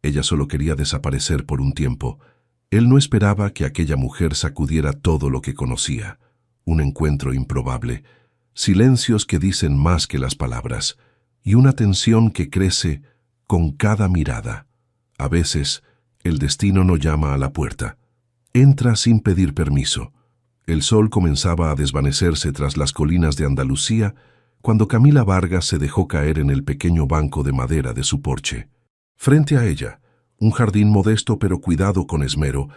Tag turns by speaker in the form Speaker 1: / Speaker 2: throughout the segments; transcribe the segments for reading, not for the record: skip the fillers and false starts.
Speaker 1: Ella solo quería desaparecer por un tiempo. Él no esperaba que aquella mujer sacudiera todo lo que conocía. Un encuentro improbable, silencios que dicen más que las palabras, y una tensión que crece con cada mirada. A veces, el destino no llama a la puerta. Entra sin pedir permiso. El sol comenzaba a desvanecerse tras las colinas de Andalucía cuando Camila Vargas se dejó caer en el pequeño banco de madera de su porche. Frente a ella, un jardín modesto pero cuidado con esmero,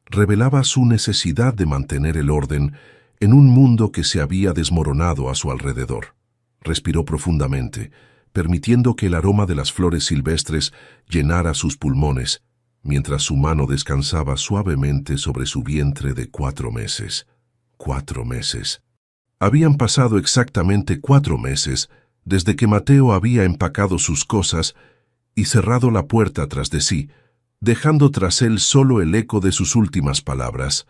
Speaker 1: revelaba su necesidad de mantener el orden en un mundo que se había desmoronado a su alrededor. Respiró profundamente, permitiendo que el aroma de las flores silvestres llenara sus pulmones, mientras su mano descansaba suavemente sobre su vientre de 4 meses. 4 meses. Habían pasado exactamente 4 meses desde que Mateo había empacado sus cosas y cerrado la puerta tras de sí, dejando tras él solo el eco de sus últimas palabras.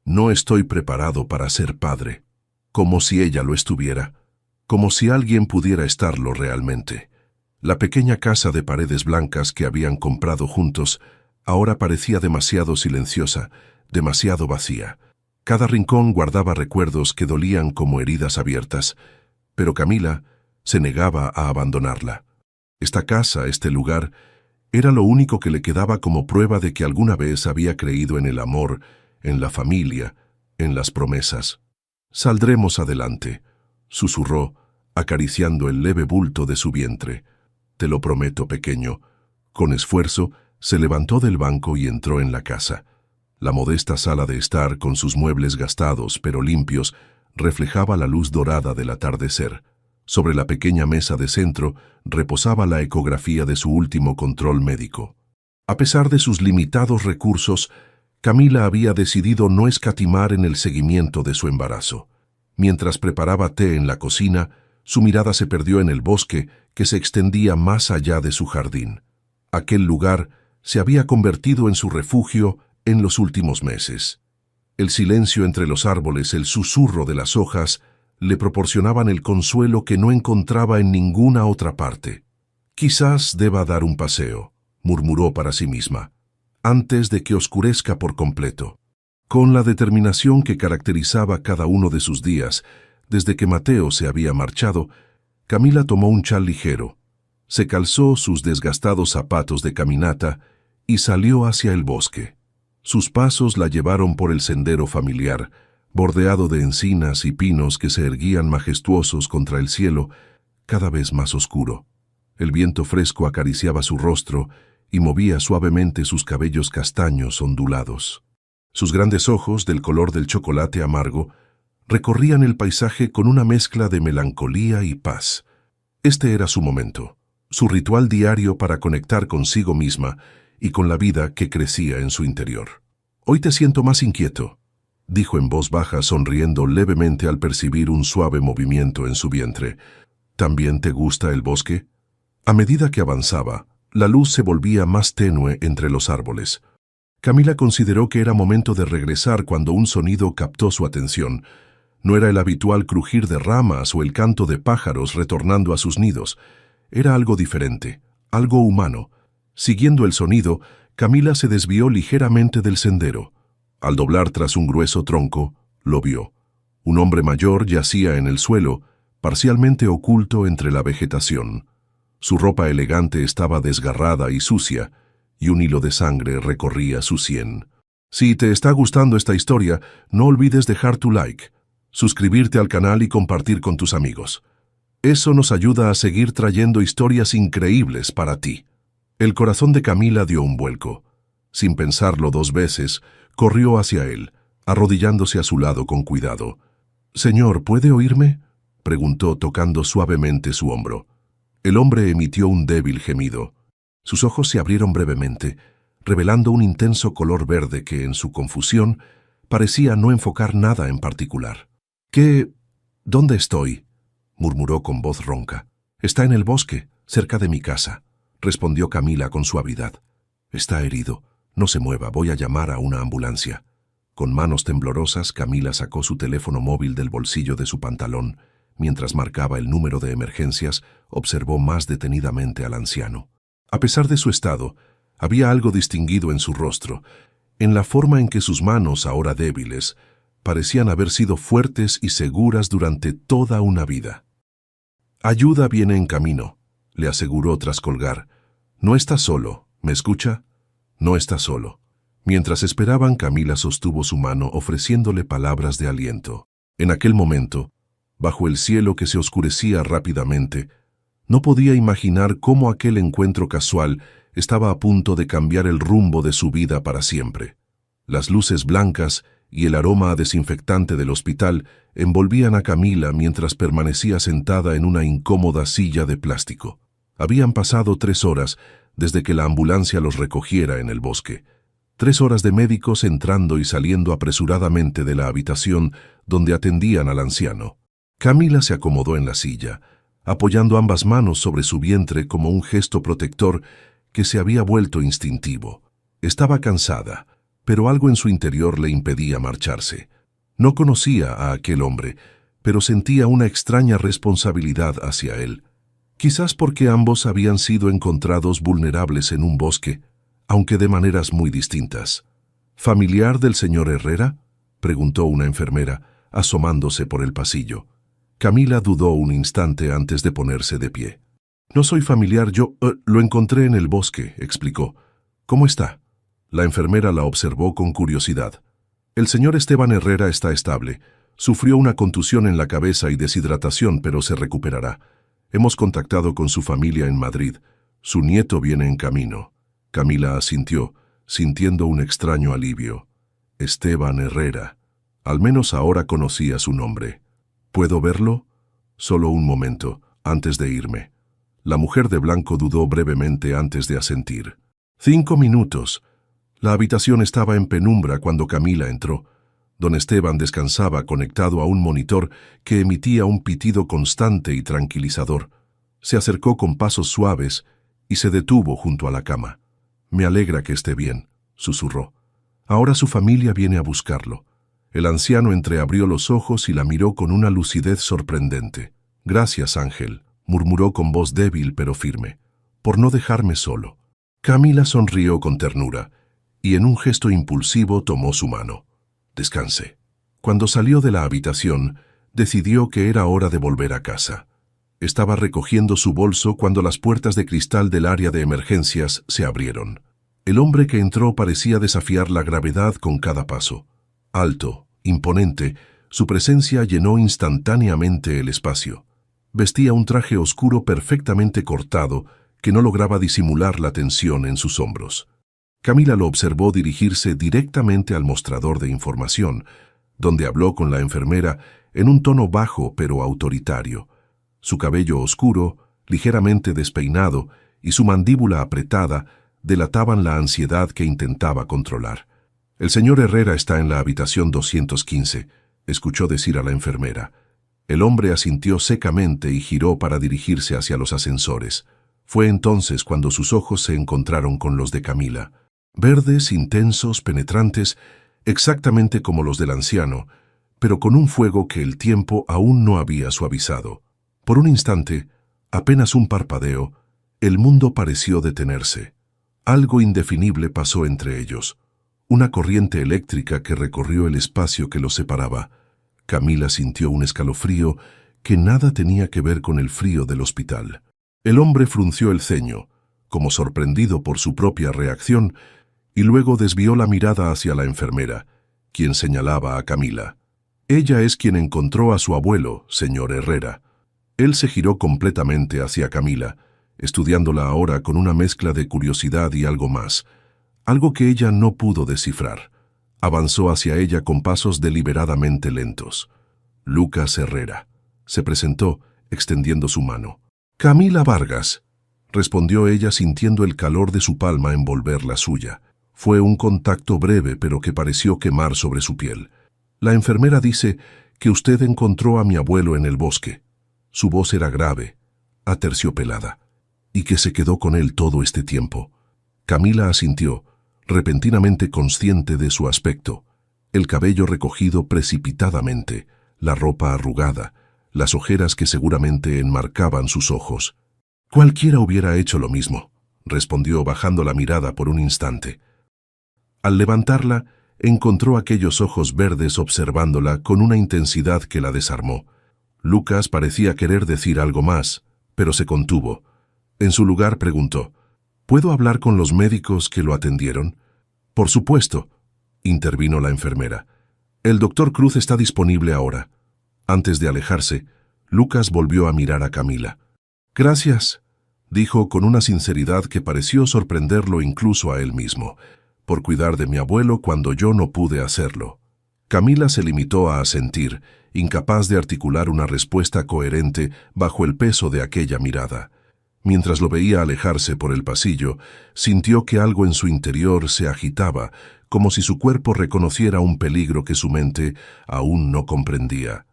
Speaker 1: No estoy preparado para ser padre. Como si ella lo estuviera. Como si alguien pudiera estarlo realmente. La pequeña casa de paredes blancas que habían comprado juntos ahora parecía demasiado silenciosa, demasiado vacía. Cada rincón guardaba recuerdos que dolían como heridas abiertas, pero Camila se negaba a abandonarla. Esta casa, este lugar, era lo único que le quedaba como prueba de que alguna vez había creído en el amor, en la familia, en las promesas. «Saldremos adelante», susurró, acariciando el leve bulto de su vientre. «Te lo prometo, pequeño». Con esfuerzo, se levantó del banco y entró en la casa. La modesta sala de estar, con sus muebles gastados pero limpios, reflejaba la luz dorada del atardecer. Sobre la pequeña mesa de centro reposaba la ecografía de su último control médico. A pesar de sus limitados recursos, Camila había decidido no escatimar en el seguimiento de su embarazo. Mientras preparaba té en la cocina, su mirada se perdió en el bosque que se extendía más allá de su jardín. Aquel lugar se había convertido en su refugio en los últimos meses. El silencio entre los árboles, el susurro de las hojas, le proporcionaban el consuelo que no encontraba en ninguna otra parte. «Quizás deba dar un paseo», murmuró para sí misma, «antes de que oscurezca por completo». Con la determinación que caracterizaba cada uno de sus días, desde que Mateo se había marchado, Camila tomó un chal ligero, se calzó sus desgastados zapatos de caminata y salió hacia el bosque. Sus pasos la llevaron por el sendero familiar, bordeado de encinas y pinos que se erguían majestuosos contra el cielo, cada vez más oscuro. El viento fresco acariciaba su rostro y movía suavemente sus cabellos castaños ondulados. Sus grandes ojos, del color del chocolate amargo, recorrían el paisaje con una mezcla de melancolía y paz. Este era su momento, su ritual diario para conectar consigo misma y con la vida que crecía en su interior. «Hoy te siento más inquieto», dijo en voz baja, sonriendo levemente al percibir un suave movimiento en su vientre. «¿También te gusta el bosque?» A medida que avanzaba, la luz se volvía más tenue entre los árboles. Camila consideró que era momento de regresar cuando un sonido captó su atención. No era el habitual crujir de ramas o el canto de pájaros retornando a sus nidos. Era algo diferente, algo humano. Siguiendo el sonido, Camila se desvió ligeramente del sendero. Al doblar tras un grueso tronco, lo vio. Un hombre mayor yacía en el suelo, parcialmente oculto entre la vegetación. Su ropa elegante estaba desgarrada y sucia, y un hilo de sangre recorría su sien. Si te está gustando esta historia, no olvides dejar tu like, suscribirte al canal y compartir con tus amigos. Eso nos ayuda a seguir trayendo historias increíbles para ti. El corazón de Camila dio un vuelco. Sin pensarlo 2 veces, corrió hacia él, arrodillándose a su lado con cuidado. «Señor, ¿puede oírme?», preguntó tocando suavemente su hombro. El hombre emitió un débil gemido. Sus ojos se abrieron brevemente, revelando un intenso color verde que, en su confusión, parecía no enfocar nada en particular. «¿Dónde estoy?», murmuró con voz ronca. «Está en el bosque, cerca de mi casa», respondió Camila con suavidad. «Está herido. No se mueva, voy a llamar a una ambulancia». Con manos temblorosas, Camila sacó su teléfono móvil del bolsillo de su pantalón. Mientras marcaba el número de emergencias, observó más detenidamente al anciano. A pesar de su estado, Había algo distinguido en su rostro, en la forma en que sus manos, ahora débiles, parecían haber sido fuertes y seguras durante toda una vida. «Ayuda viene en camino», le aseguró tras colgar. «No está solo, ¿me escucha? No está solo». Mientras esperaban, Camila sostuvo su mano ofreciéndole palabras de aliento. En aquel momento, bajo el cielo que se oscurecía rápidamente, no podía imaginar cómo aquel encuentro casual estaba a punto de cambiar el rumbo de su vida para siempre. Las luces blancas y el aroma desinfectante del hospital envolvían a Camila mientras permanecía sentada en una incómoda silla de plástico. Habían pasado 3 horas desde que la ambulancia los recogiera en el bosque. 3 horas de médicos entrando y saliendo apresuradamente de la habitación donde atendían al anciano. Camila se acomodó en la silla, apoyando ambas manos sobre su vientre como un gesto protector que se había vuelto instintivo. Estaba cansada, pero algo en su interior le impedía marcharse. No conocía a aquel hombre, pero sentía una extraña responsabilidad hacia él. Quizás porque ambos habían sido encontrados vulnerables en un bosque, aunque de maneras muy distintas. ¿Familiar del señor Herrera?, preguntó una enfermera, asomándose por el pasillo. Camila dudó un instante antes de ponerse de pie. «No soy familiar, yo lo encontré en el bosque», explicó. «¿Cómo está?». La enfermera la observó con curiosidad. «El señor Esteban Herrera está estable. Sufrió una contusión en la cabeza y deshidratación, pero se recuperará. Hemos contactado con su familia en Madrid. Su nieto viene en camino». Camila asintió, sintiendo un extraño alivio. Esteban Herrera. Al menos ahora conocía su nombre. «¿Puedo verlo?» «Solo un momento, antes de irme». La mujer de blanco dudó brevemente antes de asentir. 5 minutos. La habitación estaba en penumbra cuando Camila entró. Don Esteban descansaba conectado a un monitor que emitía un pitido constante y tranquilizador. Se acercó con pasos suaves y se detuvo junto a la cama. «Me alegra que esté bien», susurró. «Ahora su familia viene a buscarlo». El anciano entreabrió los ojos y la miró con una lucidez sorprendente. «Gracias, Ángel», murmuró con voz débil pero firme, «por no dejarme solo». Camila sonrió con ternura y en un gesto impulsivo tomó su mano. «Descanse». Cuando salió de la habitación, decidió que era hora de volver a casa. Estaba recogiendo su bolso cuando las puertas de cristal del área de emergencias se abrieron. El hombre que entró parecía desafiar la gravedad con cada paso. Alto, imponente, su presencia llenó instantáneamente el espacio. Vestía un traje oscuro perfectamente cortado que no lograba disimular la tensión en sus hombros. Camila lo observó dirigirse directamente al mostrador de información, donde habló con la enfermera en un tono bajo pero autoritario. Su cabello oscuro, ligeramente despeinado, y su mandíbula apretada delataban la ansiedad que intentaba controlar. «El señor Herrera está en la habitación 215», escuchó decir a la enfermera. El hombre asintió secamente y giró para dirigirse hacia los ascensores. Fue entonces cuando sus ojos se encontraron con los de Camila. Verdes, intensos, penetrantes, exactamente como los del anciano, pero con un fuego que el tiempo aún no había suavizado. Por un instante, apenas un parpadeo, el mundo pareció detenerse. Algo indefinible pasó entre ellos. Una corriente eléctrica que recorrió el espacio que los separaba. Camila sintió un escalofrío que nada tenía que ver con el frío del hospital. El hombre frunció el ceño, como sorprendido por su propia reacción, y luego desvió la mirada hacia la enfermera, quien señalaba a Camila. «Ella es quien encontró a su abuelo, señor Herrera». Él se giró completamente hacia Camila, estudiándola ahora con una mezcla de curiosidad y algo más, algo que ella no pudo descifrar. Avanzó hacia ella con pasos deliberadamente lentos. «Lucas Herrera», se presentó, extendiendo su mano. «Camila Vargas», respondió ella sintiendo el calor de su palma envolver la suya. Fue un contacto breve pero que pareció quemar sobre su piel. «La enfermera dice que usted encontró a mi abuelo en el bosque». Su voz era grave, aterciopelada. «¿Y que se quedó con él todo este tiempo?». Camila asintió, repentinamente consciente de su aspecto. El cabello recogido precipitadamente, la ropa arrugada, las ojeras que seguramente enmarcaban sus ojos. «Cualquiera hubiera hecho lo mismo», respondió bajando la mirada por un instante. Al levantarla, encontró aquellos ojos verdes observándola con una intensidad que la desarmó. Lucas parecía querer decir algo más, pero se contuvo. En su lugar preguntó, ¿puedo hablar con los médicos que lo atendieron? Por supuesto, intervino la enfermera. El doctor Cruz está disponible ahora. Antes de alejarse, Lucas volvió a mirar a Camila. Gracias, dijo con una sinceridad que pareció sorprenderlo incluso a él mismo, por cuidar de mi abuelo cuando yo no pude hacerlo. Camila se limitó a asentir, incapaz de articular una respuesta coherente bajo el peso de aquella mirada. Mientras lo veía alejarse por el pasillo, sintió que algo en su interior se agitaba, como si su cuerpo reconociera un peligro que su mente aún no comprendía.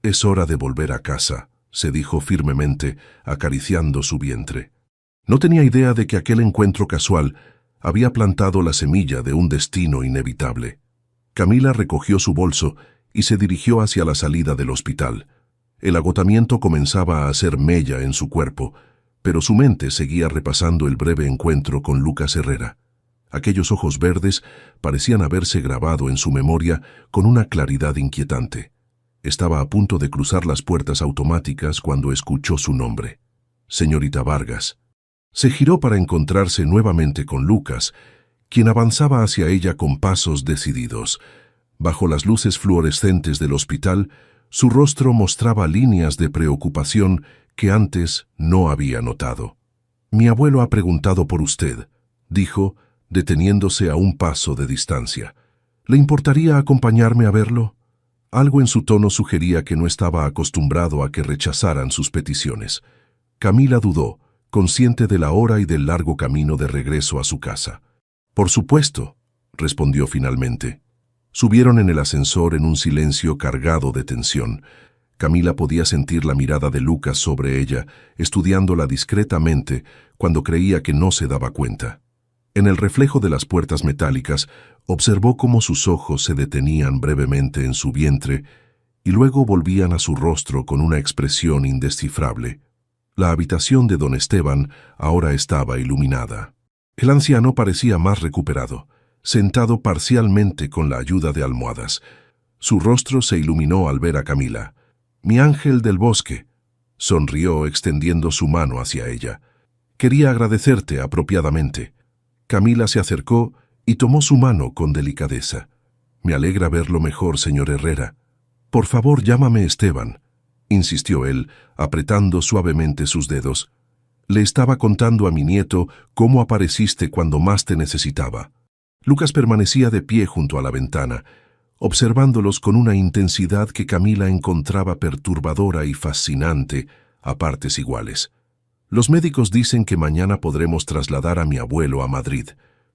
Speaker 1: «Es hora de volver a casa», se dijo firmemente, acariciando su vientre. No tenía idea de que aquel encuentro casual había plantado la semilla de un destino inevitable. Camila recogió su bolso y se dirigió hacia la salida del hospital. El agotamiento comenzaba a hacer mella en su cuerpo, pero su mente seguía repasando el breve encuentro con Lucas Herrera. Aquellos ojos verdes parecían haberse grabado en su memoria con una claridad inquietante. Estaba a punto de cruzar las puertas automáticas cuando escuchó su nombre. «Señorita Vargas». Se giró para encontrarse nuevamente con Lucas, quien avanzaba hacia ella con pasos decididos. Bajo las luces fluorescentes del hospital, su rostro mostraba líneas de preocupación que antes no había notado. «Mi abuelo ha preguntado por usted», dijo, deteniéndose a un paso de distancia. «¿Le importaría acompañarme a verlo?» Algo en su tono sugería que no estaba acostumbrado a que rechazaran sus peticiones. Camila dudó, consciente de la hora y del largo camino de regreso a su casa. «Por supuesto», respondió finalmente. Subieron en el ascensor en un silencio cargado de tensión. Camila podía sentir la mirada de Lucas sobre ella, estudiándola discretamente cuando creía que no se daba cuenta. En el reflejo de las puertas metálicas, observó cómo sus ojos se detenían brevemente en su vientre y luego volvían a su rostro con una expresión indescifrable. La habitación de don Esteban ahora estaba iluminada. El anciano parecía más recuperado, sentado parcialmente con la ayuda de almohadas. Su rostro se iluminó al ver a Camila. «Mi ángel del bosque», sonrió extendiendo su mano hacia ella. «Quería agradecerte apropiadamente». Camila se acercó y tomó su mano con delicadeza. «Me alegra verlo mejor, señor Herrera». «Por favor, llámame Esteban», insistió él, apretando suavemente sus dedos. «Le estaba contando a mi nieto cómo apareciste cuando más te necesitaba». Lucas permanecía de pie junto a la ventana, observándolos con una intensidad que Camila encontraba perturbadora y fascinante, a partes iguales. «Los médicos dicen que mañana podremos trasladar a mi abuelo a Madrid»,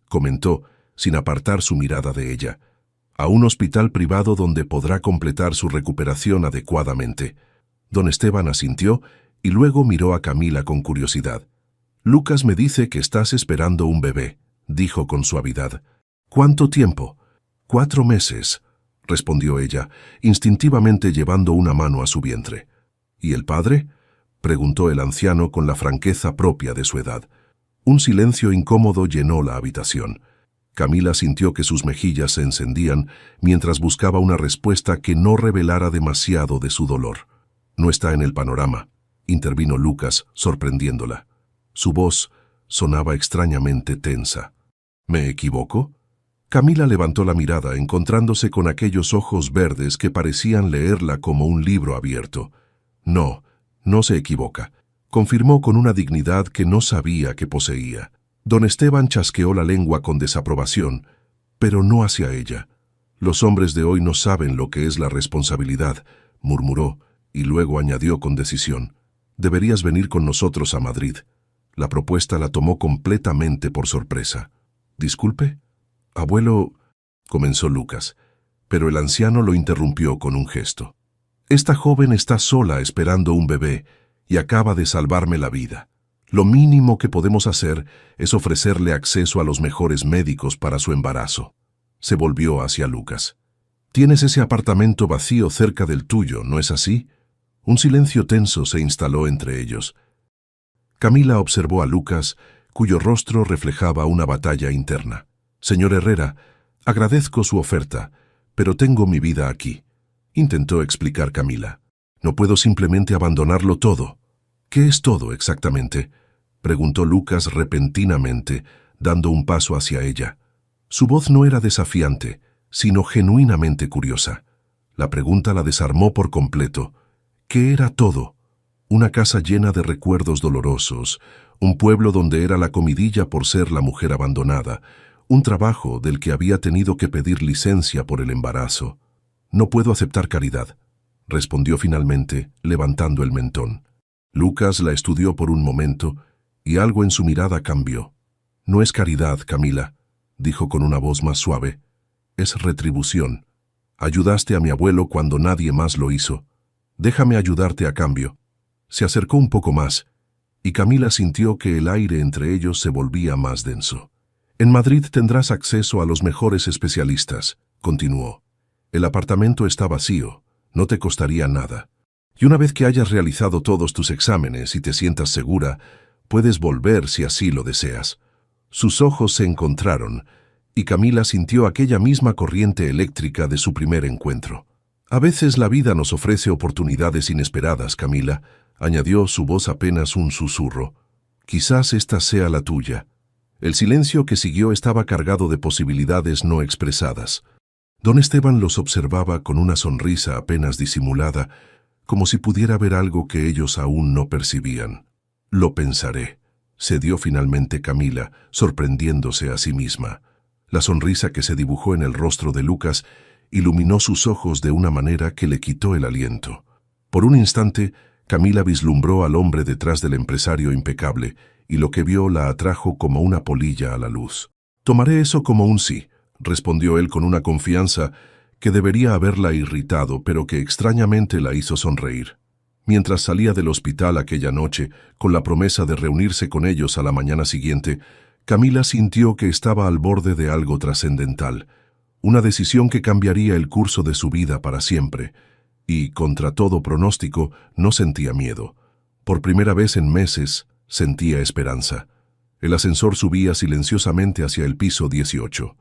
Speaker 1: comentó, sin apartar su mirada de ella, «a un hospital privado donde podrá completar su recuperación adecuadamente». Don Esteban asintió y luego miró a Camila con curiosidad. «Lucas me dice que estás esperando un bebé», dijo con suavidad. «¿Cuánto tiempo?» «4 meses», respondió ella, instintivamente llevando una mano a su vientre. «¿Y el padre?», preguntó el anciano con la franqueza propia de su edad. Un silencio incómodo llenó la habitación. Camila sintió que sus mejillas se encendían mientras buscaba una respuesta que no revelara demasiado de su dolor. «No está en el panorama», intervino Lucas, sorprendiéndola. Su voz sonaba extrañamente tensa. «¿Me equivoco?» Camila levantó la mirada, encontrándose con aquellos ojos verdes que parecían leerla como un libro abierto. «No, no se equivoca», confirmó con una dignidad que no sabía que poseía. Don Esteban chasqueó la lengua con desaprobación, pero no hacia ella. «Los hombres de hoy no saben lo que es la responsabilidad», murmuró, y luego añadió con decisión. «Deberías venir con nosotros a Madrid». La propuesta la tomó completamente por sorpresa. «Disculpe, abuelo», comenzó Lucas, pero el anciano lo interrumpió con un gesto. «Esta joven está sola esperando un bebé y acaba de salvarme la vida. Lo mínimo que podemos hacer es ofrecerle acceso a los mejores médicos para su embarazo». Se volvió hacia Lucas. «Tienes ese apartamento vacío cerca del tuyo, ¿no es así?» Un silencio tenso se instaló entre ellos. Camila observó a Lucas cuyo rostro reflejaba una batalla interna. «Señor Herrera, agradezco su oferta, pero tengo mi vida aquí», intentó explicar Camila. «No puedo simplemente abandonarlo todo». «¿Qué es todo exactamente?», preguntó Lucas repentinamente, dando un paso hacia ella. Su voz no era desafiante, sino genuinamente curiosa. La pregunta la desarmó por completo. ¿Qué era todo? Una casa llena de recuerdos dolorosos, un pueblo donde era la comidilla por ser la mujer abandonada, un trabajo del que había tenido que pedir licencia por el embarazo. «No puedo aceptar caridad», respondió finalmente, levantando el mentón. Lucas la estudió por un momento y algo en su mirada cambió. «No es caridad, Camila», dijo con una voz más suave. «Es retribución. Ayudaste a mi abuelo cuando nadie más lo hizo. Déjame ayudarte a cambio». Se acercó un poco más, y Camila sintió que el aire entre ellos se volvía más denso. «En Madrid tendrás acceso a los mejores especialistas», continuó. «El apartamento está vacío, no te costaría nada. Y una vez que hayas realizado todos tus exámenes y te sientas segura, puedes volver si así lo deseas». Sus ojos se encontraron, y Camila sintió aquella misma corriente eléctrica de su primer encuentro. «A veces la vida nos ofrece oportunidades inesperadas, Camila», añadió, su voz apenas un susurro. «Quizás esta sea la tuya». El silencio que siguió estaba cargado de posibilidades no expresadas. Don Esteban los observaba con una sonrisa apenas disimulada, como si pudiera ver algo que ellos aún no percibían. «Lo pensaré», cedió finalmente Camila, sorprendiéndose a sí misma. La sonrisa que se dibujó en el rostro de Lucas iluminó sus ojos de una manera que le quitó el aliento. Por un instante, Camila vislumbró al hombre detrás del empresario impecable, y lo que vio la atrajo como una polilla a la luz. «Tomaré eso como un sí», respondió él con una confianza que debería haberla irritado, pero que extrañamente la hizo sonreír. Mientras salía del hospital aquella noche, con la promesa de reunirse con ellos a la mañana siguiente, Camila sintió que estaba al borde de algo trascendental, una decisión que cambiaría el curso de su vida para siempre, y, contra todo pronóstico, no sentía miedo. Por primera vez en meses, sentía esperanza. El ascensor subía silenciosamente hacia el piso 18.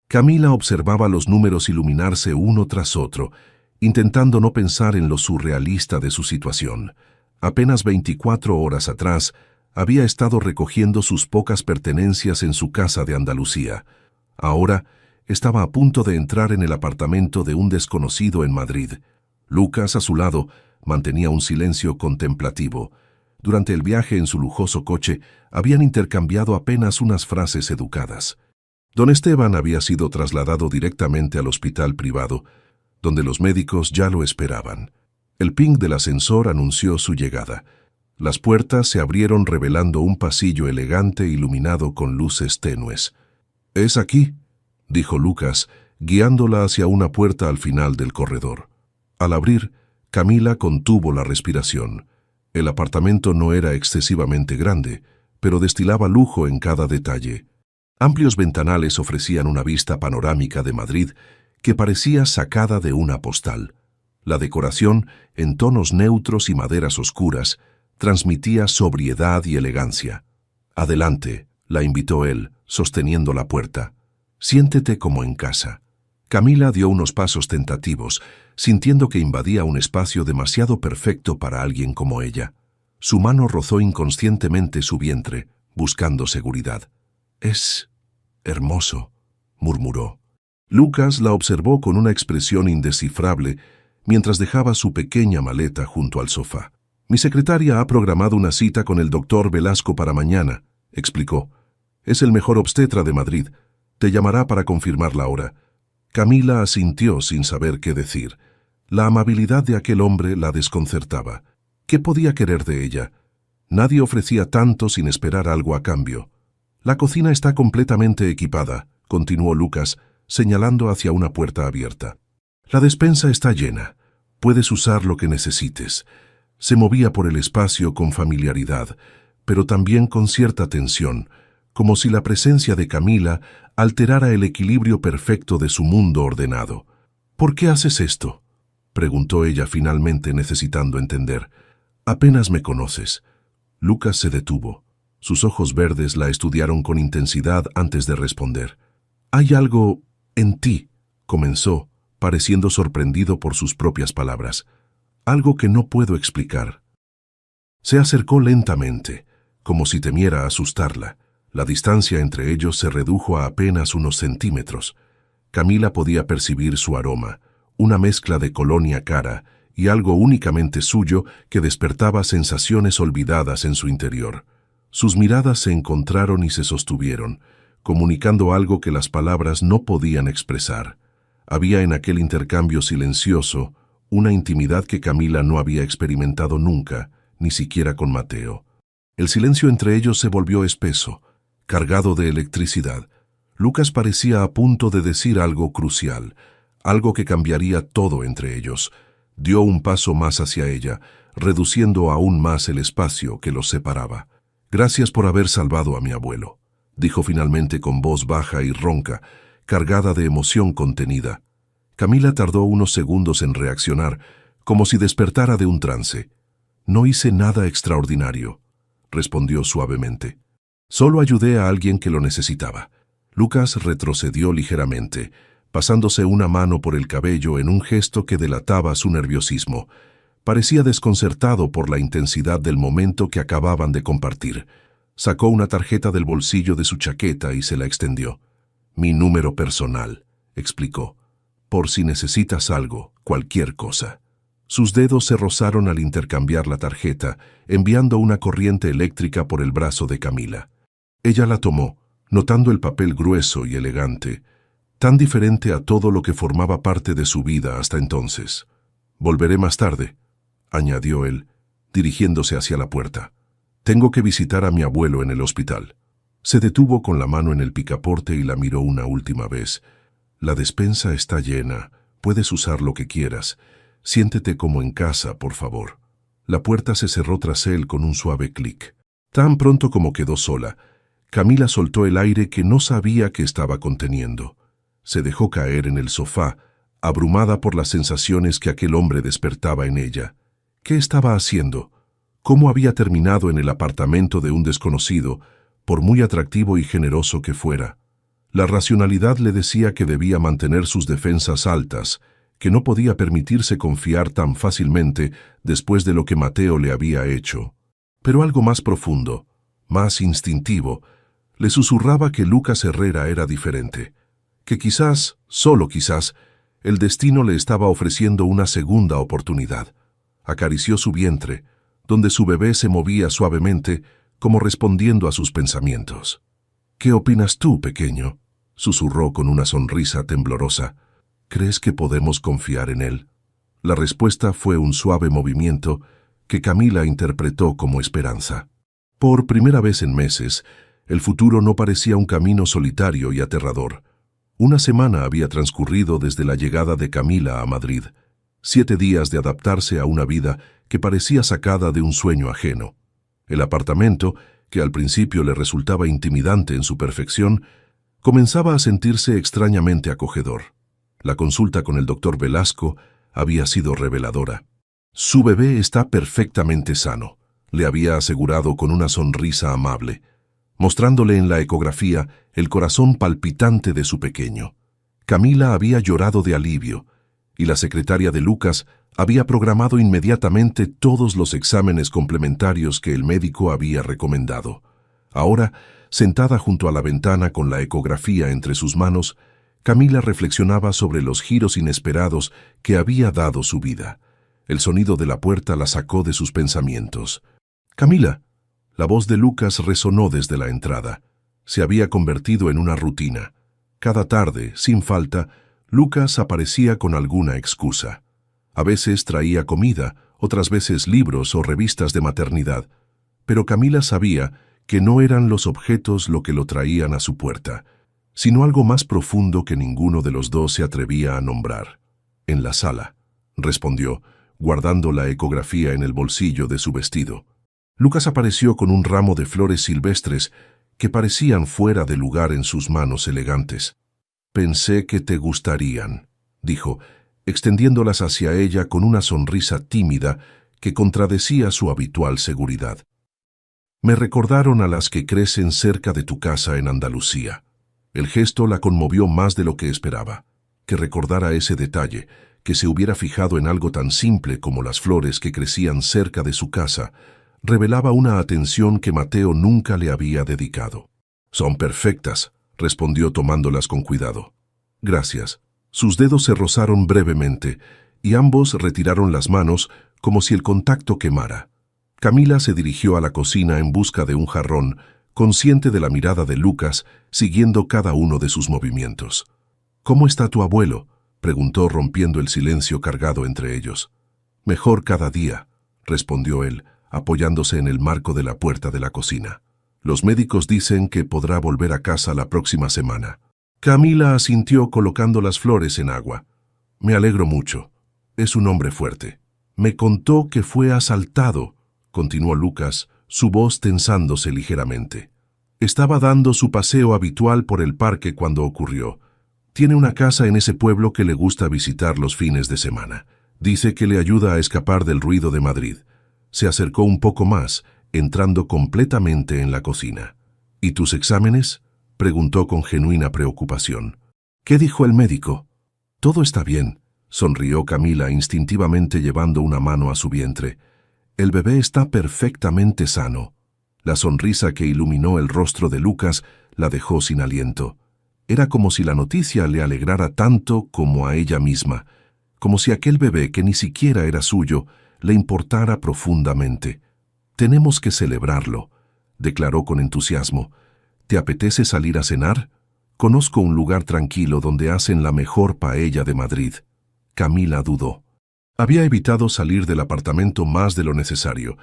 Speaker 1: Camila observaba los números iluminarse uno tras otro, intentando no pensar en lo surrealista de su situación. Apenas 24 horas atrás, había estado recogiendo sus pocas pertenencias en su casa de Andalucía. Ahora, estaba a punto de entrar en el apartamento de un desconocido en Madrid. Lucas, a su lado, mantenía un silencio contemplativo. Durante el viaje en su lujoso coche, habían intercambiado apenas unas frases educadas. Don Esteban había sido trasladado directamente al hospital privado, donde los médicos ya lo esperaban. El ping del ascensor anunció su llegada. Las puertas se abrieron revelando un pasillo elegante iluminado con luces tenues. «¿Es aquí?», dijo Lucas, guiándola hacia una puerta al final del corredor. Al abrir, Camila contuvo la respiración. El apartamento no era excesivamente grande, pero destilaba lujo en cada detalle. Amplios ventanales ofrecían una vista panorámica de Madrid que parecía sacada de una postal. La decoración, en tonos neutros y maderas oscuras, transmitía sobriedad y elegancia. «Adelante», la invitó él, sosteniendo la puerta. «Siéntete como en casa». Camila dio unos pasos tentativos, sintiendo que invadía un espacio demasiado perfecto para alguien como ella. Su mano rozó inconscientemente su vientre, buscando seguridad. «Es hermoso», murmuró. Lucas la observó con una expresión indescifrable mientras dejaba su pequeña maleta junto al sofá. «Mi secretaria ha programado una cita con el doctor Velasco para mañana», explicó. «Es el mejor obstetra de Madrid. Te llamará para confirmar la hora». Camila asintió sin saber qué decir. La amabilidad de aquel hombre la desconcertaba. ¿Qué podía querer de ella? Nadie ofrecía tanto sin esperar algo a cambio. «La cocina está completamente equipada», continuó Lucas, señalando hacia una puerta abierta. «La despensa está llena. Puedes usar lo que necesites». Se movía por el espacio con familiaridad, pero también con cierta tensión, como si la presencia de Camila alterara el equilibrio perfecto de su mundo ordenado. «¿Por qué haces esto?», preguntó ella finalmente, necesitando entender. «Apenas me conoces». Lucas se detuvo. Sus ojos verdes la estudiaron con intensidad antes de responder. «Hay algo en ti», comenzó, pareciendo sorprendido por sus propias palabras. «Algo que no puedo explicar». Se acercó lentamente, como si temiera asustarla. La distancia entre ellos se redujo a apenas unos centímetros. Camila podía percibir su aroma, una mezcla de colonia cara y algo únicamente suyo que despertaba sensaciones olvidadas en su interior. Sus miradas se encontraron y se sostuvieron, comunicando algo que las palabras no podían expresar. Había en aquel intercambio silencioso una intimidad que Camila no había experimentado nunca, ni siquiera con Mateo. El silencio entre ellos se volvió espeso, cargado de electricidad. Lucas parecía a punto de decir algo crucial, algo que cambiaría todo entre ellos. Dio un paso más hacia ella, reduciendo aún más el espacio que los separaba. «Gracias por haber salvado a mi abuelo», dijo finalmente con voz baja y ronca, cargada de emoción contenida. Camila tardó unos segundos en reaccionar, como si despertara de un trance. «No hice nada extraordinario», respondió suavemente. «Solo ayudé a alguien que lo necesitaba». Lucas retrocedió ligeramente, pasándose una mano por el cabello en un gesto que delataba su nerviosismo. Parecía desconcertado por la intensidad del momento que acababan de compartir. Sacó una tarjeta del bolsillo de su chaqueta y se la extendió. «Mi número personal», explicó, «por si necesitas algo, cualquier cosa». Sus dedos se rozaron al intercambiar la tarjeta, enviando una corriente eléctrica por el brazo de Camila. Ella la tomó, notando el papel grueso y elegante, tan diferente a todo lo que formaba parte de su vida hasta entonces. «Volveré más tarde», añadió él, dirigiéndose hacia la puerta. «Tengo que visitar a mi abuelo en el hospital». Se detuvo con la mano en el picaporte y la miró una última vez. «La despensa está llena. Puedes usar lo que quieras. Siéntete como en casa, por favor». La puerta se cerró tras él con un suave clic. Tan pronto como quedó sola, Camila soltó el aire que no sabía que estaba conteniendo. Se dejó caer en el sofá, abrumada por las sensaciones que aquel hombre despertaba en ella. ¿Qué estaba haciendo? ¿Cómo había terminado en el apartamento de un desconocido, por muy atractivo y generoso que fuera? La racionalidad le decía que debía mantener sus defensas altas, que no podía permitirse confiar tan fácilmente después de lo que Mateo le había hecho. Pero algo más profundo, más instintivo, le susurraba que Lucas Herrera era diferente, que quizás, solo quizás, el destino le estaba ofreciendo una segunda oportunidad. Acarició su vientre, donde su bebé se movía suavemente, como respondiendo a sus pensamientos. «¿Qué opinas tú, pequeño?», susurró con una sonrisa temblorosa. «¿Crees que podemos confiar en él?». La respuesta fue un suave movimiento que Camila interpretó como esperanza. Por primera vez en meses, el futuro no parecía un camino solitario y aterrador. Una semana había transcurrido desde la llegada de Camila a Madrid. 7 días de adaptarse a una vida que parecía sacada de un sueño ajeno. El apartamento, que al principio le resultaba intimidante en su perfección, comenzaba a sentirse extrañamente acogedor. La consulta con el doctor Velasco había sido reveladora. «Su bebé está perfectamente sano», le había asegurado con una sonrisa amable, mostrándole en la ecografía el corazón palpitante de su pequeño. Camila había llorado de alivio, y la secretaria de Lucas había programado inmediatamente todos los exámenes complementarios que el médico había recomendado. Ahora, sentada junto a la ventana con la ecografía entre sus manos, Camila reflexionaba sobre los giros inesperados que había dado su vida. El sonido de la puerta la sacó de sus pensamientos. «Camila». La voz de Lucas resonó desde la entrada. Se había convertido en una rutina. Cada tarde, sin falta, Lucas aparecía con alguna excusa. A veces traía comida, otras veces libros o revistas de maternidad. Pero Camila sabía que no eran los objetos lo que lo traían a su puerta, sino algo más profundo que ninguno de los dos se atrevía a nombrar. «En la sala», respondió, guardando la ecografía en el bolsillo de su vestido. Lucas apareció con un ramo de flores silvestres que parecían fuera de lugar en sus manos elegantes. «Pensé que te gustarían», dijo, extendiéndolas hacia ella con una sonrisa tímida que contradecía su habitual seguridad. Me recordaron a las que crecen cerca de tu casa en Andalucía. El gesto la conmovió más de lo que esperaba. Que recordara ese detalle, que se hubiera fijado en algo tan simple como las flores que crecían cerca de su casa, revelaba una atención que Mateo nunca le había dedicado. «Son perfectas», respondió tomándolas con cuidado. «Gracias». Sus dedos se rozaron brevemente, y ambos retiraron las manos como si el contacto quemara. Camila se dirigió a la cocina en busca de un jarrón, consciente de la mirada de Lucas, siguiendo cada uno de sus movimientos. «¿Cómo está tu abuelo?», preguntó rompiendo el silencio cargado entre ellos. «Mejor cada día», respondió él, apoyándose en el marco de la puerta de la cocina. «Los médicos dicen que podrá volver a casa la próxima semana». Camila asintió colocando las flores en agua. «Me alegro mucho. Es un hombre fuerte». «Me contó que fue asaltado», continuó Lucas, su voz tensándose ligeramente. «Estaba dando su paseo habitual por el parque cuando ocurrió. Tiene una casa en ese pueblo que le gusta visitar los fines de semana. Dice que le ayuda a escapar del ruido de Madrid». Se acercó un poco más, entrando completamente en la cocina. «¿Y tus exámenes?», preguntó con genuina preocupación. «¿Qué dijo el médico?». «Todo está bien», sonrió Camila instintivamente llevando una mano a su vientre. «El bebé está perfectamente sano». La sonrisa que iluminó el rostro de Lucas la dejó sin aliento. Era como si la noticia le alegrara tanto como a ella misma, como si aquel bebé que ni siquiera era suyo le importara profundamente. «Tenemos que celebrarlo», declaró con entusiasmo. «¿Te apetece salir a cenar? Conozco un lugar tranquilo donde hacen la mejor paella de Madrid». Camila dudó. Había evitado salir del apartamento más de lo necesario,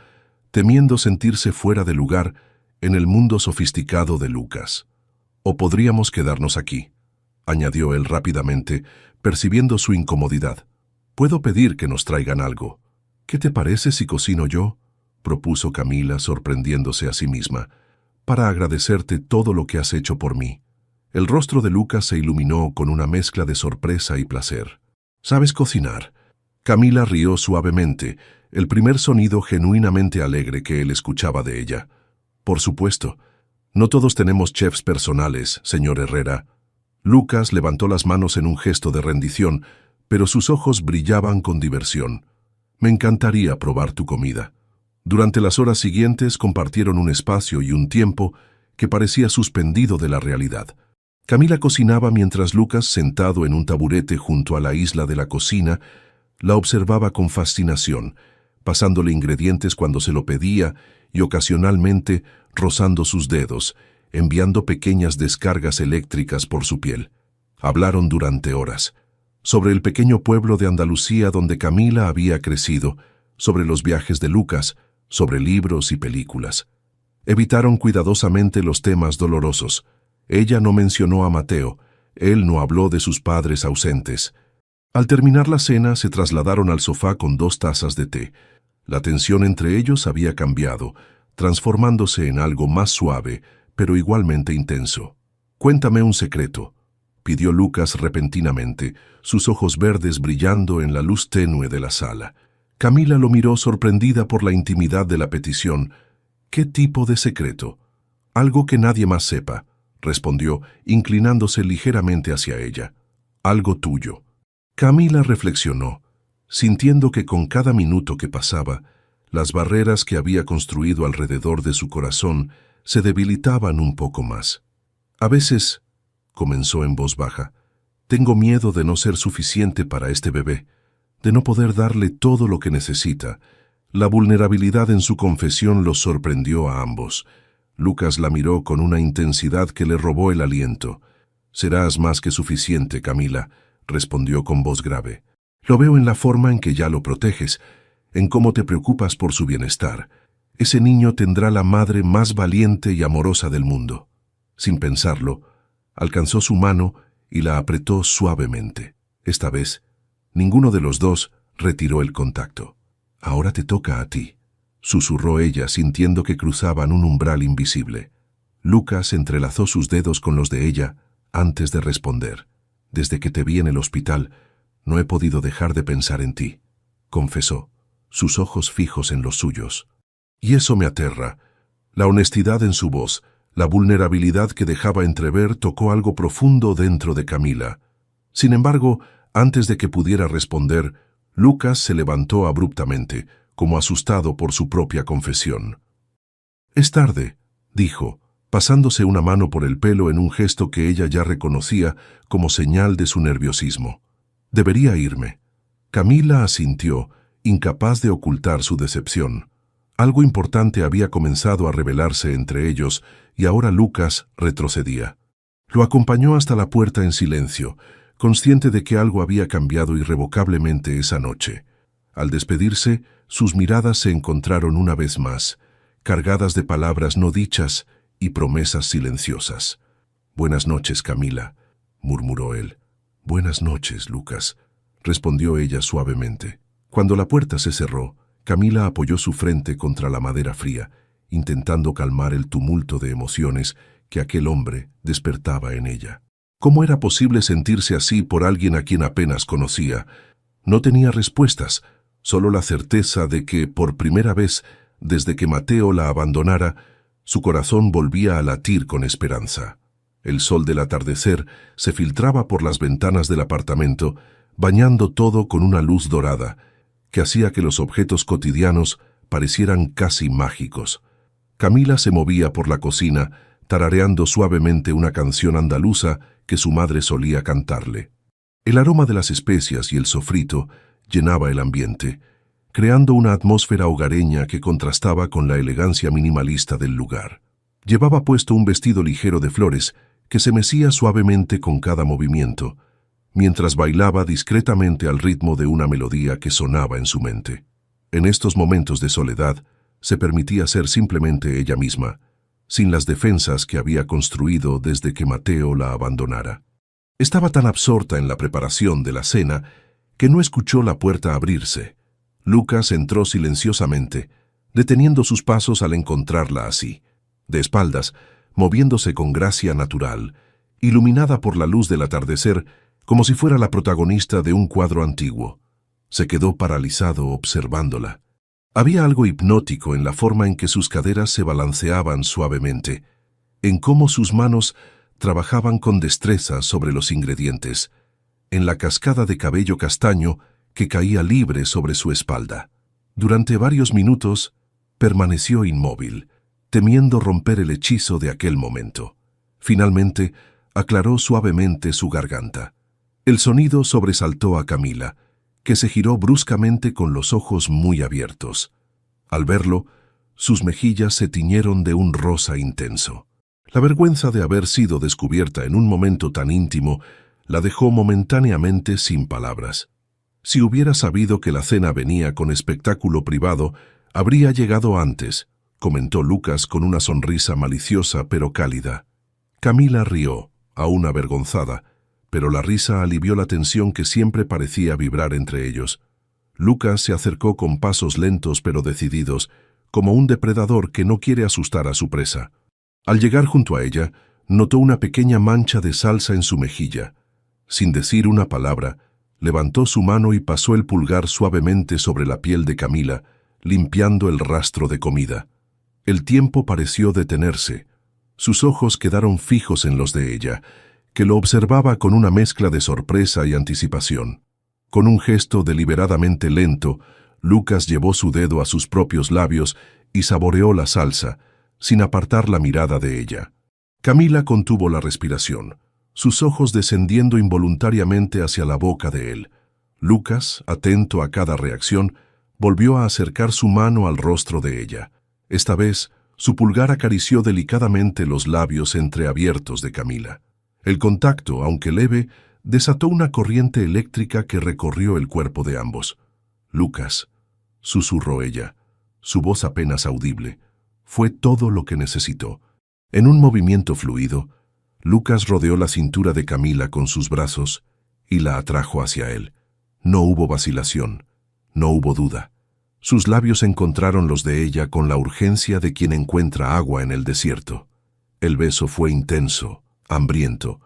Speaker 1: temiendo sentirse fuera de lugar en el mundo sofisticado de Lucas. «O podríamos quedarnos aquí», añadió él rápidamente, percibiendo su incomodidad. «Puedo pedir que nos traigan algo». «¿Qué te parece si cocino yo?», propuso Camila, sorprendiéndose a sí misma, «para agradecerte todo lo que has hecho por mí». El rostro de Lucas se iluminó con una mezcla de sorpresa y placer. «¿Sabes cocinar?». Camila rió suavemente, el primer sonido genuinamente alegre que él escuchaba de ella. «Por supuesto. No todos tenemos chefs personales, señor Herrera». Lucas levantó las manos en un gesto de rendición, pero sus ojos brillaban con diversión. «Me encantaría probar tu comida». Durante las horas siguientes compartieron un espacio y un tiempo que parecía suspendido de la realidad. Camila cocinaba mientras Lucas, sentado en un taburete junto a la isla de la cocina, la observaba con fascinación, pasándole ingredientes cuando se lo pedía y ocasionalmente rozando sus dedos, enviando pequeñas descargas eléctricas por su piel. Hablaron durante horas. Sobre el pequeño pueblo de Andalucía donde Camila había crecido, sobre los viajes de Lucas, sobre libros y películas. Evitaron cuidadosamente los temas dolorosos. Ella no mencionó a Mateo, él no habló de sus padres ausentes. Al terminar la cena se trasladaron al sofá con 2 tazas de té. La tensión entre ellos había cambiado, transformándose en algo más suave, pero igualmente intenso. «Cuéntame un secreto», pidió Lucas repentinamente, sus ojos verdes brillando en la luz tenue de la sala. Camila lo miró sorprendida por la intimidad de la petición. «¿Qué tipo de secreto?». «Algo que nadie más sepa», respondió, inclinándose ligeramente hacia ella. «Algo tuyo». Camila reflexionó, sintiendo que con cada minuto que pasaba, las barreras que había construido alrededor de su corazón se debilitaban un poco más. «A veces», comenzó en voz baja, «tengo miedo de no ser suficiente para este bebé, de no poder darle todo lo que necesita». La vulnerabilidad en su confesión los sorprendió a ambos. Lucas la miró con una intensidad que le robó el aliento. «Serás más que suficiente, Camila», respondió con voz grave. «Lo veo en la forma en que ya lo proteges, en cómo te preocupas por su bienestar. Ese niño tendrá la madre más valiente y amorosa del mundo». Sin pensarlo, alcanzó su mano y la apretó suavemente. Esta vez, ninguno de los dos retiró el contacto. «Ahora te toca a ti», susurró ella sintiendo que cruzaban un umbral invisible. Lucas entrelazó sus dedos con los de ella antes de responder. «Desde que te vi en el hospital, no he podido dejar de pensar en ti», confesó, sus ojos fijos en los suyos. «Y eso me aterra. La honestidad en su voz, la vulnerabilidad que dejaba entrever tocó algo profundo dentro de Camila. Sin embargo, antes de que pudiera responder, Lucas se levantó abruptamente, como asustado por su propia confesión. «Es tarde», dijo, pasándose una mano por el pelo en un gesto que ella ya reconocía como señal de su nerviosismo. «Debería irme». Camila asintió, incapaz de ocultar su decepción. Algo importante había comenzado a revelarse entre ellos y ahora Lucas retrocedía. Lo acompañó hasta la puerta en silencio, consciente de que algo había cambiado irrevocablemente esa noche. Al despedirse, sus miradas se encontraron una vez más, cargadas de palabras no dichas y promesas silenciosas. «Buenas noches, Camila», murmuró él. «Buenas noches, Lucas», respondió ella suavemente. Cuando la puerta se cerró, Camila apoyó su frente contra la madera fría, intentando calmar el tumulto de emociones que aquel hombre despertaba en ella. ¿Cómo era posible sentirse así por alguien a quien apenas conocía? No tenía respuestas, solo la certeza de que, por primera vez, desde que Mateo la abandonara, su corazón volvía a latir con esperanza. El sol del atardecer se filtraba por las ventanas del apartamento, bañando todo con una luz dorada, que hacía que los objetos cotidianos parecieran casi mágicos. Camila se movía por la cocina, tarareando suavemente una canción andaluza que su madre solía cantarle. El aroma de las especias y el sofrito llenaba el ambiente, creando una atmósfera hogareña que contrastaba con la elegancia minimalista del lugar. Llevaba puesto un vestido ligero de flores que se mecía suavemente con cada movimiento, mientras bailaba discretamente al ritmo de una melodía que sonaba en su mente. En estos momentos de soledad, se permitía ser simplemente ella misma, sin las defensas que había construido desde que Mateo la abandonara. Estaba tan absorta en la preparación de la cena que no escuchó la puerta abrirse. Lucas entró silenciosamente, deteniendo sus pasos al encontrarla así, de espaldas, moviéndose con gracia natural, iluminada por la luz del atardecer, como si fuera la protagonista de un cuadro antiguo. Se quedó paralizado observándola. Había algo hipnótico en la forma en que sus caderas se balanceaban suavemente, en cómo sus manos trabajaban con destreza sobre los ingredientes, en la cascada de cabello castaño que caía libre sobre su espalda. Durante varios minutos permaneció inmóvil, temiendo romper el hechizo de aquel momento. Finalmente, aclaró suavemente su garganta. El sonido sobresaltó a Camila, que se giró bruscamente con los ojos muy abiertos. Al verlo, sus mejillas se tiñeron de un rosa intenso. La vergüenza de haber sido descubierta en un momento tan íntimo la dejó momentáneamente sin palabras. Si hubiera sabido que la cena venía con espectáculo privado, habría llegado antes, comentó Lucas con una sonrisa maliciosa pero cálida. Camila rió, aún avergonzada, pero la risa alivió la tensión que siempre parecía vibrar entre ellos. Lucas se acercó con pasos lentos pero decididos, como un depredador que no quiere asustar a su presa. Al llegar junto a ella, notó una pequeña mancha de salsa en su mejilla. Sin decir una palabra, levantó su mano y pasó el pulgar suavemente sobre la piel de Camila, limpiando el rastro de comida. El tiempo pareció detenerse. Sus ojos quedaron fijos en los de ella, que lo observaba con una mezcla de sorpresa y anticipación. Con un gesto deliberadamente lento, Lucas llevó su dedo a sus propios labios y saboreó la salsa, sin apartar la mirada de ella. Camila contuvo la respiración, sus ojos descendiendo involuntariamente hacia la boca de él. Lucas, atento a cada reacción, volvió a acercar su mano al rostro de ella. Esta vez, su pulgar acarició delicadamente los labios entreabiertos de Camila. El contacto, aunque leve, desató una corriente eléctrica que recorrió el cuerpo de ambos. «Lucas», susurró ella, su voz apenas audible. Fue todo lo que necesitó. En un movimiento fluido, Lucas rodeó la cintura de Camila con sus brazos y la atrajo hacia él. No hubo vacilación, no hubo duda. Sus labios encontraron los de ella con la urgencia de quien encuentra agua en el desierto. El beso fue intenso, hambriento,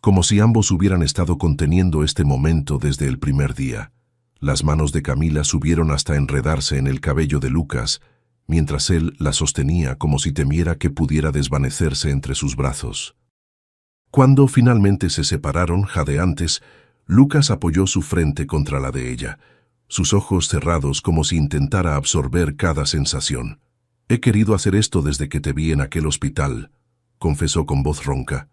Speaker 1: como si ambos hubieran estado conteniendo este momento desde el primer día. Las manos de Camila subieron hasta enredarse en el cabello de Lucas mientras él la sostenía como si temiera que pudiera desvanecerse entre sus brazos. Cuando finalmente se separaron, jadeantes, Lucas apoyó su frente contra la de ella, sus ojos cerrados como si intentara absorber cada sensación. «He querido hacer esto desde que te vi en aquel hospital», confesó con voz ronca.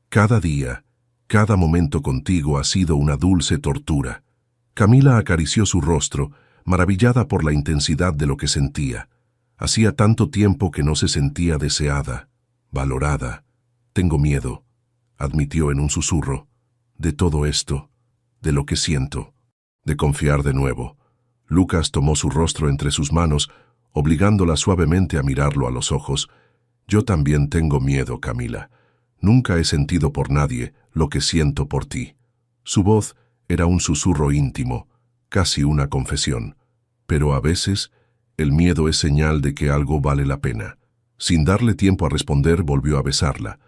Speaker 1: «Cada día, cada momento contigo ha sido una dulce tortura». Camila acarició su rostro, maravillada por la intensidad de lo que sentía. Hacía tanto tiempo que no se sentía deseada, valorada. «Tengo miedo», admitió en un susurro, «de todo esto, de lo que siento, de confiar de nuevo». Lucas tomó su rostro entre sus manos, obligándola suavemente a mirarlo a los ojos. «Yo también tengo miedo, Camila. Nunca he sentido por nadie lo que siento por ti». Su voz era un susurro íntimo, casi una confesión. «Pero a veces, el miedo es señal de que algo vale la pena». Sin darle tiempo a responder, volvió a besarla.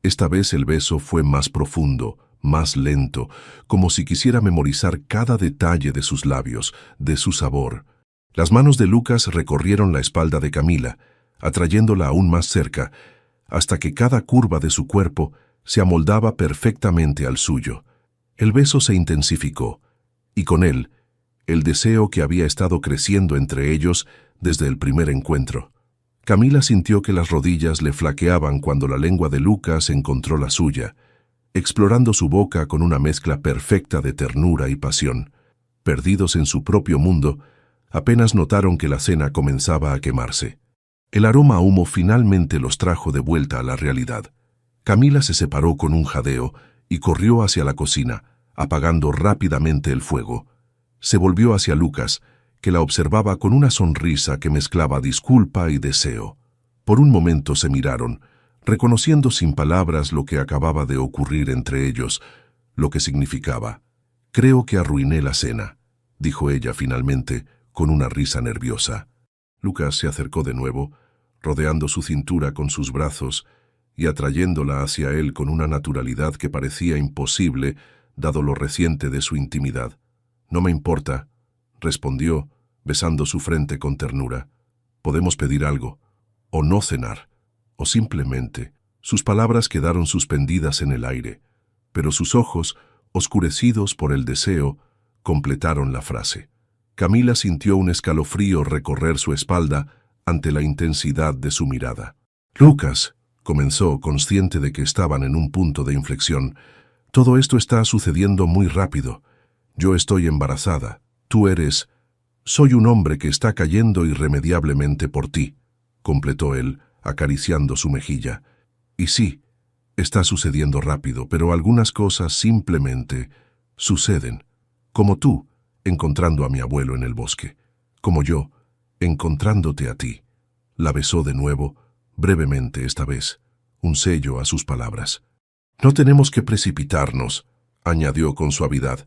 Speaker 1: Esta vez el beso fue más profundo, más lento, como si quisiera memorizar cada detalle de sus labios, de su sabor. Las manos de Lucas recorrieron la espalda de Camila, atrayéndola aún más cerca, hasta que cada curva de su cuerpo se amoldaba perfectamente al suyo. El beso se intensificó, y con él, el deseo que había estado creciendo entre ellos desde el primer encuentro. Camila sintió que las rodillas le flaqueaban cuando la lengua de Lucas encontró la suya, explorando su boca con una mezcla perfecta de ternura y pasión. Perdidos en su propio mundo, apenas notaron que la cena comenzaba a quemarse. El aroma a humo finalmente los trajo de vuelta a la realidad. Camila se separó con un jadeo y corrió hacia la cocina, apagando rápidamente el fuego. Se volvió hacia Lucas, que la observaba con una sonrisa que mezclaba disculpa y deseo. Por un momento se miraron, reconociendo sin palabras lo que acababa de ocurrir entre ellos, lo que significaba. «Creo que arruiné la cena», dijo ella finalmente, con una risa nerviosa. Lucas se acercó de nuevo, rodeando su cintura con sus brazos y atrayéndola hacia él con una naturalidad que parecía imposible, dado lo reciente de su intimidad. «No me importa», respondió, besando su frente con ternura. «Podemos pedir algo, o no cenar, o simplemente». Sus palabras quedaron suspendidas en el aire, pero sus ojos, oscurecidos por el deseo, completaron la frase. Camila sintió un escalofrío recorrer su espalda ante la intensidad de su mirada. «Lucas», comenzó, consciente de que estaban en un punto de inflexión, «todo esto está sucediendo muy rápido. Yo estoy embarazada. Tú eres... Soy un hombre que está cayendo irremediablemente por ti», completó él, acariciando su mejilla. «Y sí, está sucediendo rápido, pero algunas cosas simplemente suceden. Como tú, encontrando a mi abuelo en el bosque. Como yo, encontrándote a ti». La besó de nuevo, brevemente esta vez, un sello a sus palabras. «No tenemos que precipitarnos», añadió con suavidad.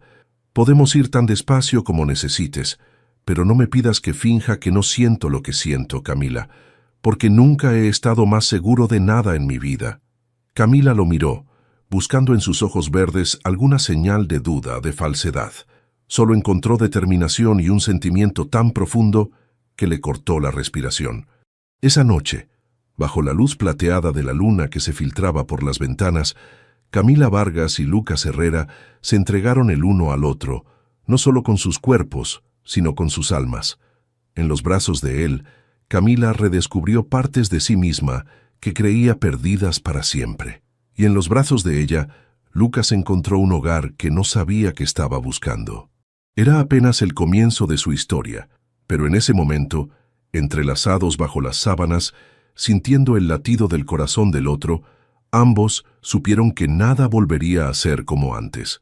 Speaker 1: «Podemos ir tan despacio como necesites, pero no me pidas que finja que no siento lo que siento, Camila, porque nunca he estado más seguro de nada en mi vida». Camila lo miró, buscando en sus ojos verdes alguna señal de duda, de falsedad. Solo encontró determinación y un sentimiento tan profundo que le cortó la respiración. Esa noche, bajo la luz plateada de la luna que se filtraba por las ventanas, Camila Vargas y Lucas Herrera se entregaron el uno al otro, no solo con sus cuerpos, sino con sus almas. En los brazos de él, Camila redescubrió partes de sí misma que creía perdidas para siempre. Y en los brazos de ella, Lucas encontró un hogar que no sabía que estaba buscando. Era apenas el comienzo de su historia, pero en ese momento, entrelazados bajo las sábanas, sintiendo el latido del corazón del otro, ambos supieron que nada volvería a ser como antes.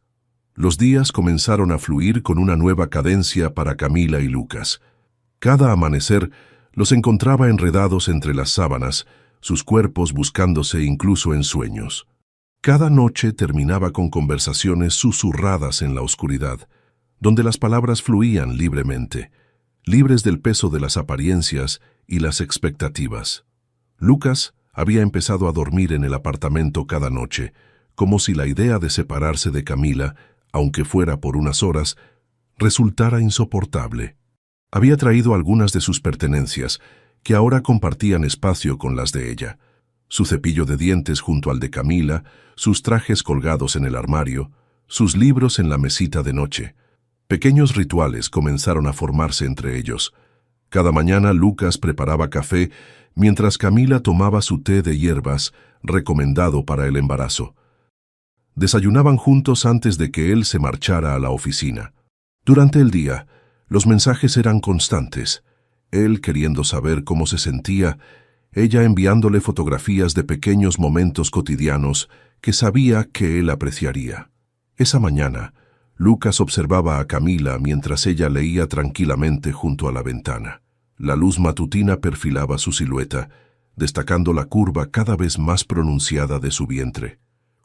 Speaker 1: Los días comenzaron a fluir con una nueva cadencia para Camila y Lucas. Cada amanecer los encontraba enredados entre las sábanas, sus cuerpos buscándose incluso en sueños. Cada noche terminaba con conversaciones susurradas en la oscuridad, donde las palabras fluían libremente, libres del peso de las apariencias y las expectativas. Lucas había empezado a dormir en el apartamento cada noche, como si la idea de separarse de Camila, aunque fuera por unas horas, resultara insoportable. Había traído algunas de sus pertenencias, que ahora compartían espacio con las de ella. Su cepillo de dientes junto al de Camila, sus trajes colgados en el armario, sus libros en la mesita de noche. Pequeños rituales comenzaron a formarse entre ellos. Cada mañana Lucas preparaba café mientras Camila tomaba su té de hierbas, recomendado para el embarazo. Desayunaban juntos antes de que él se marchara a la oficina. Durante el día, los mensajes eran constantes. Él queriendo saber cómo se sentía, ella enviándole fotografías de pequeños momentos cotidianos que sabía que él apreciaría. Esa mañana, Lucas observaba a Camila mientras ella leía tranquilamente junto a la ventana. La luz matutina perfilaba su silueta, destacando la curva cada vez más pronunciada de su vientre.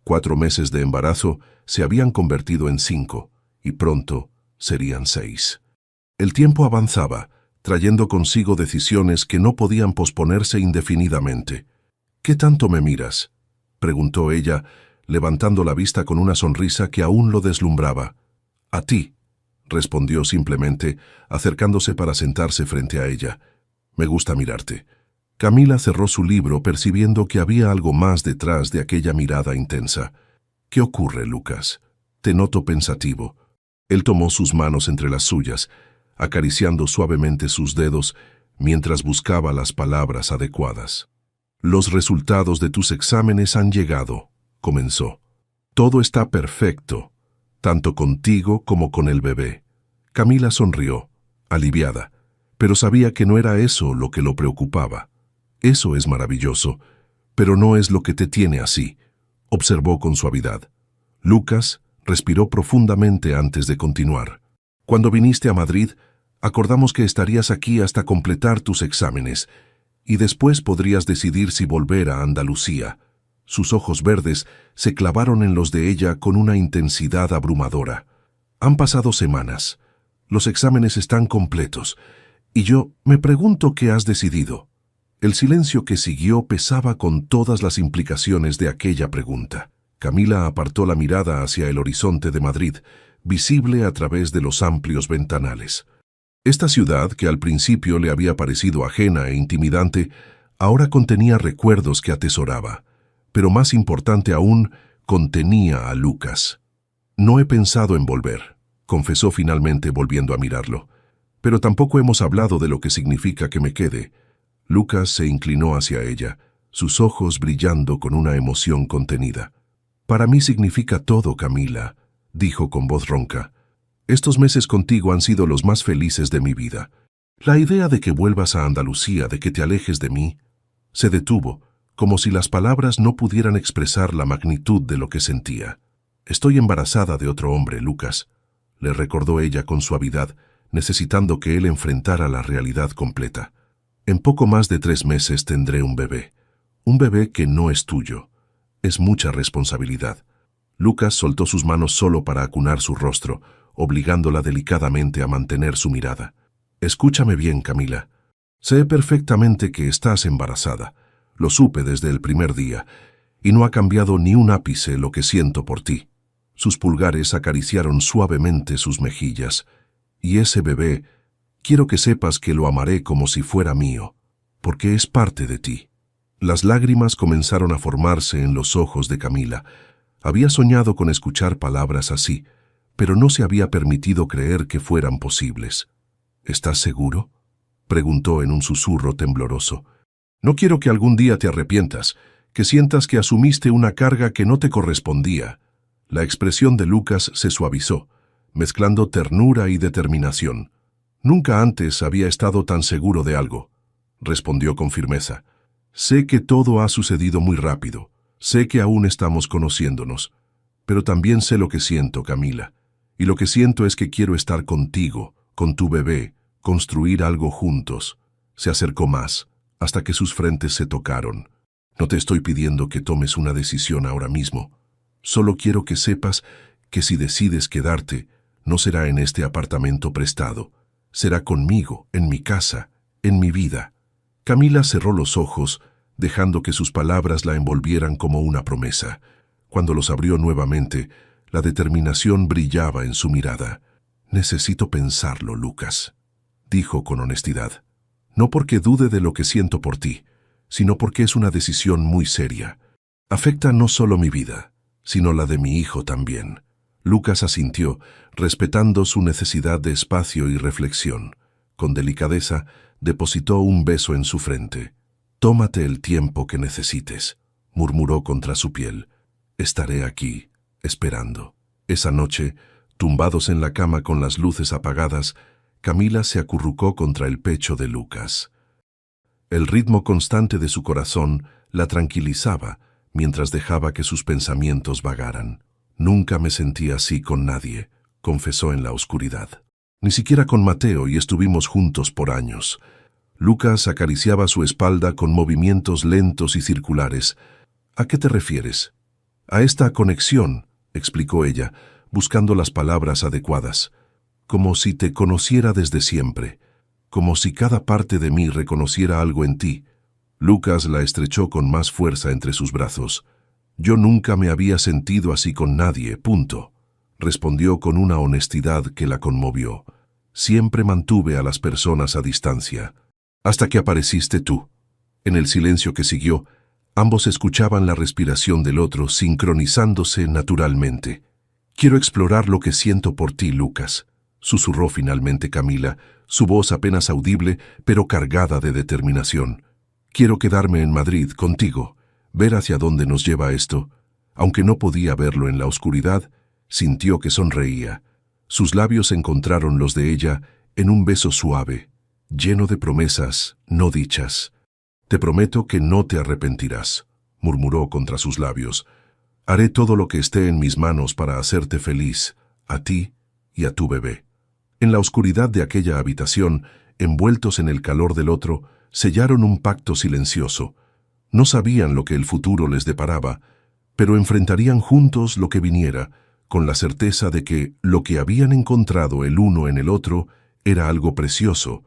Speaker 1: 4 meses de embarazo se habían convertido en 5, y pronto serían 6. El tiempo avanzaba, trayendo consigo decisiones que no podían posponerse indefinidamente. «¿Qué tanto me miras?», preguntó ella, levantando la vista con una sonrisa que aún lo deslumbraba. «A ti», respondió simplemente, acercándose para sentarse frente a ella. «Me gusta mirarte». Camila cerró su libro percibiendo que había algo más detrás de aquella mirada intensa. «¿Qué ocurre, Lucas? Te noto pensativo». Él tomó sus manos entre las suyas, acariciando suavemente sus dedos mientras buscaba las palabras adecuadas. «Los resultados de tus exámenes han llegado», comenzó. «Todo está perfecto, tanto contigo como con el bebé». Camila sonrió, aliviada, pero sabía que no era eso lo que lo preocupaba. «Eso es maravilloso, pero no es lo que te tiene así», observó con suavidad. Lucas respiró profundamente antes de continuar. «Cuando viniste a Madrid, acordamos que estarías aquí hasta completar tus exámenes, y después podrías decidir si volver a Andalucía». Sus ojos verdes se clavaron en los de ella con una intensidad abrumadora. «Han pasado semanas. Los exámenes están completos, y yo me pregunto qué has decidido». El silencio que siguió pesaba con todas las implicaciones de aquella pregunta. Camila apartó la mirada hacia el horizonte de Madrid, visible a través de los amplios ventanales. Esta ciudad, que al principio le había parecido ajena e intimidante, ahora contenía recuerdos que atesoraba, pero más importante aún, contenía a Lucas. «No he pensado en volver», confesó finalmente volviendo a mirarlo. «Pero tampoco hemos hablado de lo que significa que me quede». Lucas se inclinó hacia ella, sus ojos brillando con una emoción contenida. «Para mí significa todo, Camila», dijo con voz ronca. «Estos meses contigo han sido los más felices de mi vida. La idea de que vuelvas a Andalucía, de que te alejes de mí». Se detuvo, como si las palabras no pudieran expresar la magnitud de lo que sentía. «Estoy embarazada de otro hombre, Lucas», le recordó ella con suavidad, necesitando que él enfrentara la realidad completa. «En poco más de 3 meses tendré un bebé que no es tuyo. Es mucha responsabilidad». Lucas soltó sus manos solo para acunar su rostro, obligándola delicadamente a mantener su mirada. «Escúchame bien, Camila. Sé perfectamente que estás embarazada. Lo supe desde el primer día, y no ha cambiado ni un ápice lo que siento por ti». Sus pulgares acariciaron suavemente sus mejillas. «Y ese bebé, quiero que sepas que lo amaré como si fuera mío, porque es parte de ti». Las lágrimas comenzaron a formarse en los ojos de Camila. Había soñado con escuchar palabras así, pero no se había permitido creer que fueran posibles. «¿Estás seguro?», preguntó en un susurro tembloroso. «No quiero que algún día te arrepientas, que sientas que asumiste una carga que no te correspondía». La expresión de Lucas se suavizó, mezclando ternura y determinación. «Nunca antes había estado tan seguro de algo», respondió con firmeza. «Sé que todo ha sucedido muy rápido, sé que aún estamos conociéndonos, pero también sé lo que siento, Camila, y lo que siento es que quiero estar contigo, con tu bebé, construir algo juntos». Se acercó más, hasta que sus frentes se tocaron. «No te estoy pidiendo que tomes una decisión ahora mismo. Solo quiero que sepas que si decides quedarte, no será en este apartamento prestado. Será conmigo, en mi casa, en mi vida». Camila cerró los ojos, dejando que sus palabras la envolvieran como una promesa. Cuando los abrió nuevamente, la determinación brillaba en su mirada. «Necesito pensarlo, Lucas», dijo con honestidad. no porque dude de lo que siento por ti, sino porque es una decisión muy seria. Afecta no solo mi vida, sino la de mi hijo también. Lucas asintió, respetando su necesidad de espacio y reflexión. Con delicadeza, depositó un beso en su frente. «Tómate el tiempo que necesites», murmuró contra su piel. «Estaré aquí, esperando». Esa noche, tumbados en la cama con las luces apagadas, Camila se acurrucó contra el pecho de Lucas. El ritmo constante de su corazón la tranquilizaba mientras dejaba que sus pensamientos vagaran. «Nunca me sentí así con nadie», confesó en la oscuridad. «Ni siquiera con Mateo, y estuvimos juntos por años». Lucas acariciaba su espalda con movimientos lentos y circulares. «¿A qué te refieres?» «A esta conexión», explicó ella, buscando las palabras adecuadas. «Como si te conociera desde siempre, como si cada parte de mí reconociera algo en ti». Lucas la estrechó con más fuerza entre sus brazos. «Yo nunca me había sentido así con nadie, punto», respondió con una honestidad que la conmovió. «Siempre mantuve a las personas a distancia, hasta que apareciste tú». En el silencio que siguió, ambos escuchaban la respiración del otro sincronizándose naturalmente. «Quiero explorar lo que siento por ti, Lucas», susurró finalmente Camila, su voz apenas audible, pero cargada de determinación. «Quiero quedarme en Madrid contigo, ver hacia dónde nos lleva esto». Aunque no podía verlo en la oscuridad, sintió que sonreía. Sus labios encontraron los de ella en un beso suave, lleno de promesas no dichas. «Te prometo que no te arrepentirás», murmuró contra sus labios. «Haré todo lo que esté en mis manos para hacerte feliz, a ti y a tu bebé». En la oscuridad de aquella habitación, envueltos en el calor del otro, sellaron un pacto silencioso. No sabían lo que el futuro les deparaba, pero enfrentarían juntos lo que viniera, con la certeza de que lo que habían encontrado el uno en el otro era algo precioso,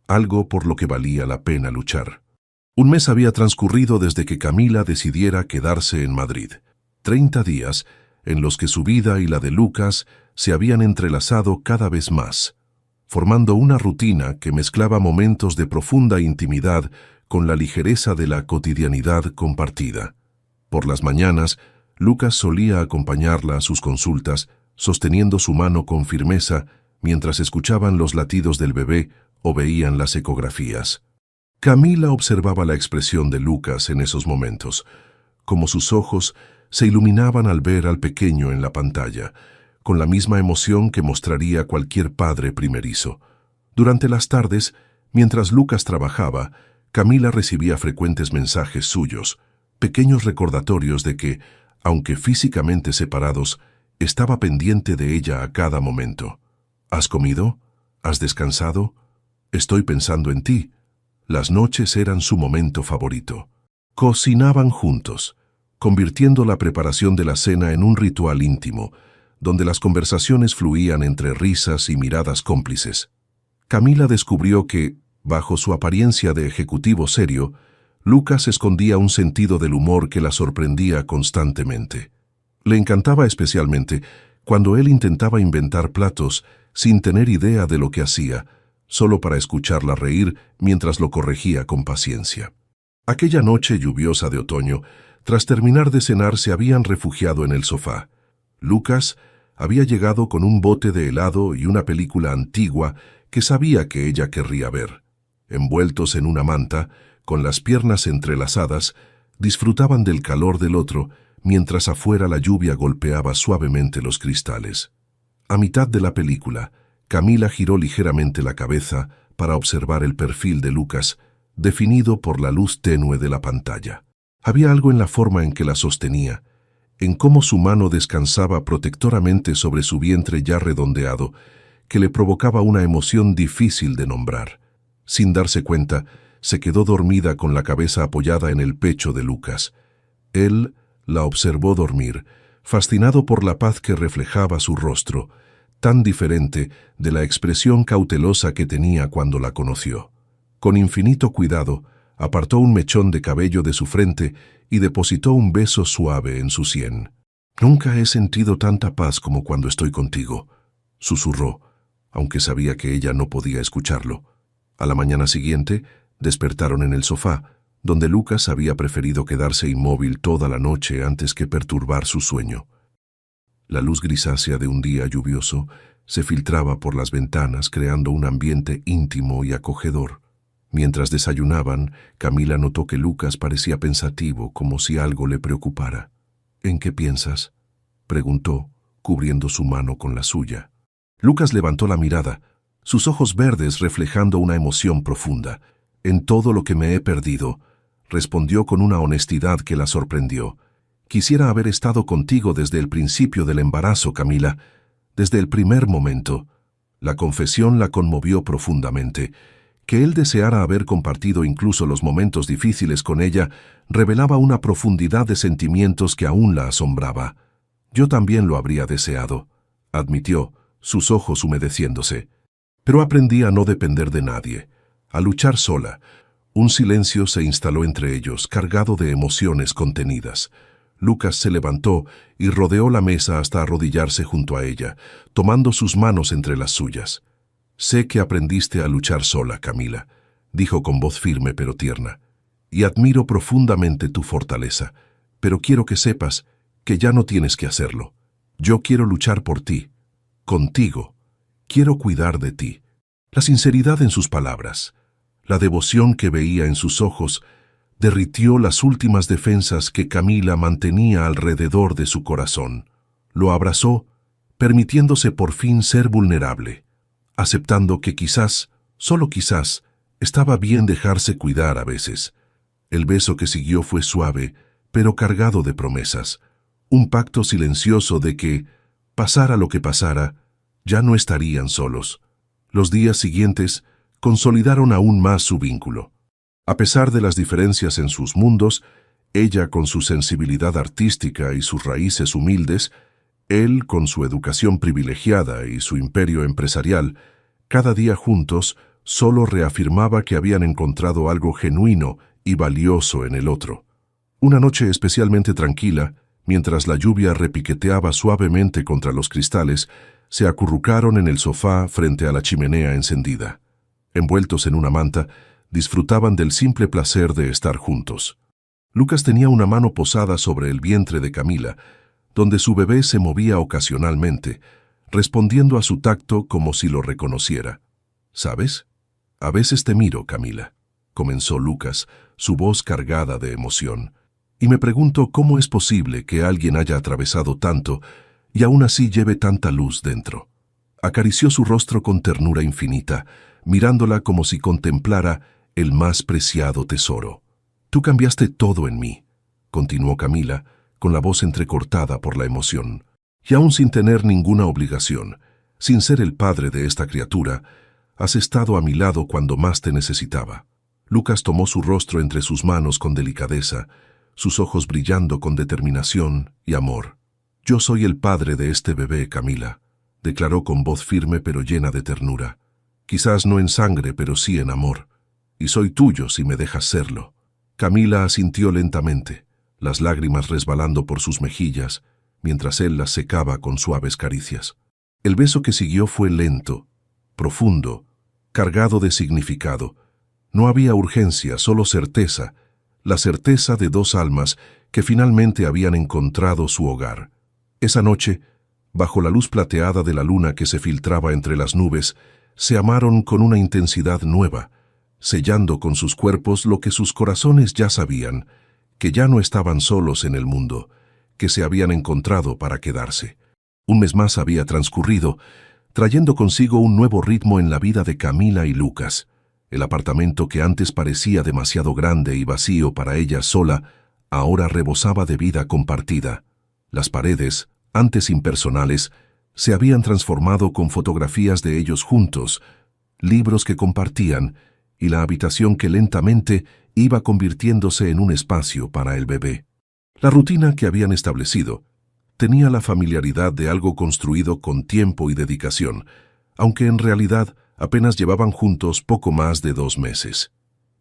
Speaker 1: algo por lo que valía la pena luchar. Un mes había transcurrido desde que Camila decidiera quedarse en Madrid. 30 días en los que su vida y la de Lucas se habían entrelazado cada vez más, formando una rutina que mezclaba momentos de profunda intimidad con la ligereza de la cotidianidad compartida. Por las mañanas, Lucas solía acompañarla a sus consultas, sosteniendo su mano con firmeza mientras escuchaban los latidos del bebé o veían las ecografías. Camila observaba la expresión de Lucas en esos momentos, como sus ojos se iluminaban al ver al pequeño en la pantalla, con la misma emoción que mostraría cualquier padre primerizo. Durante las tardes, mientras Lucas trabajaba, Camila recibía frecuentes mensajes suyos, pequeños recordatorios de que, aunque físicamente separados, estaba pendiente de ella a cada momento. «¿Has comido? ¿Has descansado? Estoy pensando en ti». Las noches eran su momento favorito. Cocinaban juntos, convirtiendo la preparación de la cena en un ritual íntimo, donde las conversaciones fluían entre risas y miradas cómplices. Camila descubrió que, bajo su apariencia de ejecutivo serio, Lucas escondía un sentido del humor que la sorprendía constantemente. Le encantaba especialmente cuando él intentaba inventar platos sin tener idea de lo que hacía, solo para escucharla reír mientras lo corregía con paciencia. Aquella noche lluviosa de otoño, tras terminar de cenar, se habían refugiado en el sofá. Lucas había llegado con un bote de helado y una película antigua que sabía que ella querría ver. Envueltos en una manta, con las piernas entrelazadas, disfrutaban del calor del otro, mientras afuera la lluvia golpeaba suavemente los cristales. A mitad de la película, Camila giró ligeramente la cabeza para observar el perfil de Lucas, definido por la luz tenue de la pantalla. Había algo en la forma en que la sostenía, en cómo su mano descansaba protectoramente sobre su vientre ya redondeado, que le provocaba una emoción difícil de nombrar. Sin darse cuenta, se quedó dormida con la cabeza apoyada en el pecho de Lucas. Él la observó dormir, fascinado por la paz que reflejaba su rostro, tan diferente de la expresión cautelosa que tenía cuando la conoció. Con infinito cuidado, apartó un mechón de cabello de su frente y depositó un beso suave en su sien. «Nunca he sentido tanta paz como cuando estoy contigo», susurró, aunque sabía que ella no podía escucharlo. A la mañana siguiente, despertaron en el sofá, donde Lucas había preferido quedarse inmóvil toda la noche antes que perturbar su sueño. La luz grisácea de un día lluvioso se filtraba por las ventanas creando un ambiente íntimo y acogedor. Mientras desayunaban, Camila notó que Lucas parecía pensativo, como si algo le preocupara. «¿En qué piensas?», preguntó, cubriendo su mano con la suya. Lucas levantó la mirada, sus ojos verdes reflejando una emoción profunda. «En todo lo que me he perdido», respondió con una honestidad que la sorprendió. «Quisiera haber estado contigo desde el principio del embarazo, Camila, desde el primer momento». La confesión la conmovió profundamente. Que él deseara haber compartido incluso los momentos difíciles con ella revelaba una profundidad de sentimientos que aún la asombraba. «Yo también lo habría deseado», admitió, sus ojos humedeciéndose. «Pero aprendí a no depender de nadie, a luchar sola». Un silencio se instaló entre ellos, cargado de emociones contenidas. Lucas se levantó y rodeó la mesa hasta arrodillarse junto a ella, tomando sus manos entre las suyas. «Sé que aprendiste a luchar sola, Camila», dijo con voz firme pero tierna, «y admiro profundamente tu fortaleza, pero quiero que sepas que ya no tienes que hacerlo. Yo quiero luchar por ti, contigo, quiero cuidar de ti». La sinceridad en sus palabras, la devoción que veía en sus ojos, derritió las últimas defensas que Camila mantenía alrededor de su corazón. Lo abrazó, permitiéndose por fin ser vulnerable, aceptando que quizás, solo quizás, estaba bien dejarse cuidar a veces. El beso que siguió fue suave, pero cargado de promesas, un pacto silencioso de que, pasara lo que pasara, ya no estarían solos. Los días siguientes consolidaron aún más su vínculo. A pesar de las diferencias en sus mundos, ella con su sensibilidad artística y sus raíces humildes, él con su educación privilegiada y su imperio empresarial, cada día juntos solo reafirmaba que habían encontrado algo genuino y valioso en el otro. Una noche especialmente tranquila, mientras la lluvia repiqueteaba suavemente contra los cristales, se acurrucaron en el sofá frente a la chimenea encendida. Envueltos en una manta, disfrutaban del simple placer de estar juntos. Lucas tenía una mano posada sobre el vientre de Camila, donde su bebé se movía ocasionalmente, respondiendo a su tacto como si lo reconociera. «¿Sabes? A veces te miro, Camila», comenzó Lucas, su voz cargada de emoción, «y me pregunto cómo es posible que alguien haya atravesado tanto y aún así lleve tanta luz dentro». Acarició su rostro con ternura infinita, mirándola como si contemplara el más preciado tesoro. «Tú cambiaste todo en mí», continuó Camila, con la voz entrecortada por la emoción. «Y aún sin tener ninguna obligación, sin ser el padre de esta criatura, has estado a mi lado cuando más te necesitaba». Lucas tomó su rostro entre sus manos con delicadeza, sus ojos brillando con determinación y amor. «Yo soy el padre de este bebé, Camila», declaró con voz firme pero llena de ternura. «Quizás no en sangre, pero sí en amor. Y soy tuyo si me dejas serlo». Camila asintió lentamente, las lágrimas resbalando por sus mejillas, mientras él las secaba con suaves caricias. El beso que siguió fue lento, profundo, cargado de significado. No había urgencia, solo certeza, la certeza de dos almas que finalmente habían encontrado su hogar. Esa noche, bajo la luz plateada de la luna que se filtraba entre las nubes, se amaron con una intensidad nueva, sellando con sus cuerpos lo que sus corazones ya sabían, que ya no estaban solos en el mundo, que se habían encontrado para quedarse. Un mes más había transcurrido, trayendo consigo un nuevo ritmo en la vida de Camila y Lucas. El apartamento que antes parecía demasiado grande y vacío para ella sola, ahora rebosaba de vida compartida. Las paredes, antes impersonales, se habían transformado con fotografías de ellos juntos, libros que compartían, y la habitación que lentamente iba convirtiéndose en un espacio para el bebé. La rutina que habían establecido tenía la familiaridad de algo construido con tiempo y dedicación, aunque en realidad apenas llevaban juntos poco más de 2 meses.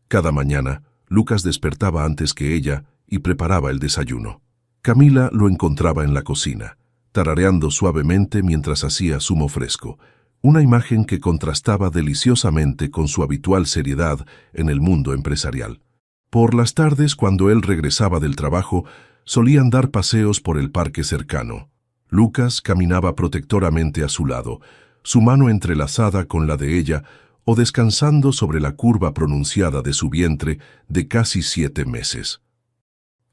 Speaker 1: Cada mañana, Lucas despertaba antes que ella y preparaba el desayuno. Camila lo encontraba en la cocina, tarareando suavemente mientras hacía zumo fresco, una imagen que contrastaba deliciosamente con su habitual seriedad en el mundo empresarial. Por las tardes, cuando él regresaba del trabajo, solían dar paseos por el parque cercano. Lucas caminaba protectoramente a su lado, su mano entrelazada con la de ella o descansando sobre la curva pronunciada de su vientre de casi 7 meses.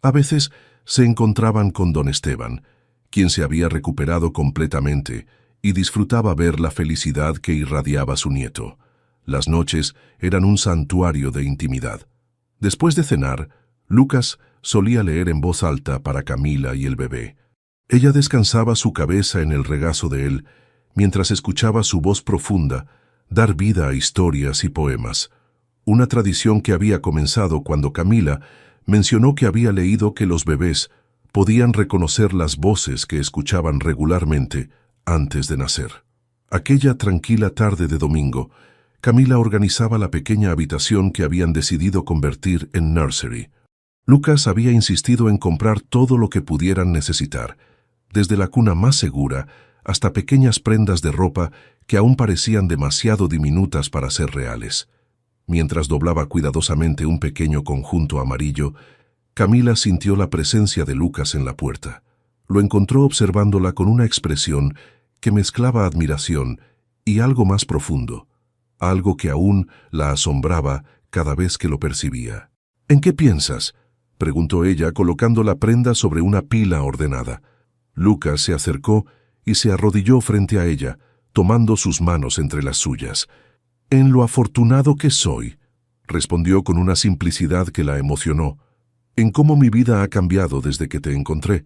Speaker 1: A veces se encontraban con don Esteban, quien se había recuperado completamente y disfrutaba ver la felicidad que irradiaba su nieto. Las noches eran un santuario de intimidad. Después de cenar, Lucas solía leer en voz alta para Camila y el bebé. Ella descansaba su cabeza en el regazo de él, mientras escuchaba su voz profunda dar vida a historias y poemas, una tradición que había comenzado cuando Camila mencionó que había leído que los bebés podían reconocer las voces que escuchaban regularmente antes de nacer. Aquella tranquila tarde de domingo, Camila organizaba la pequeña habitación que habían decidido convertir en nursery. Lucas había insistido en comprar todo lo que pudieran necesitar, desde la cuna más segura hasta pequeñas prendas de ropa que aún parecían demasiado diminutas para ser reales. Mientras doblaba cuidadosamente un pequeño conjunto amarillo, Camila sintió la presencia de Lucas en la puerta. Lo encontró observándola con una expresión que mezclaba admiración y algo más profundo, algo que aún la asombraba cada vez que lo percibía. «¿En qué piensas?», preguntó ella colocando la prenda sobre una pila ordenada. Lucas se acercó y se arrodilló frente a ella, tomando sus manos entre las suyas. «En lo afortunado que soy», respondió con una simplicidad que la emocionó. «En cómo mi vida ha cambiado desde que te encontré».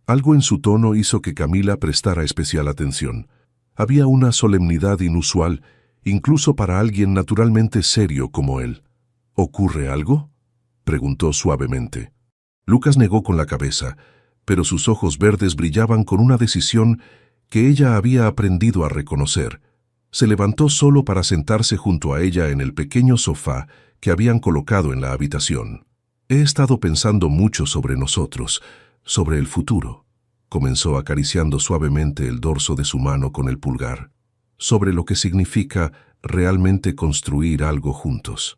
Speaker 1: Algo en su tono hizo que Camila prestara especial atención. Había una solemnidad inusual, incluso para alguien naturalmente serio como él. «¿Ocurre algo?», preguntó suavemente. Lucas negó con la cabeza, pero sus ojos verdes brillaban con una decisión que ella había aprendido a reconocer. Se levantó solo para sentarse junto a ella en el pequeño sofá que habían colocado en la habitación. «He estado pensando mucho sobre nosotros, sobre el futuro», comenzó acariciando suavemente el dorso de su mano con el pulgar, «sobre lo que significa realmente construir algo juntos».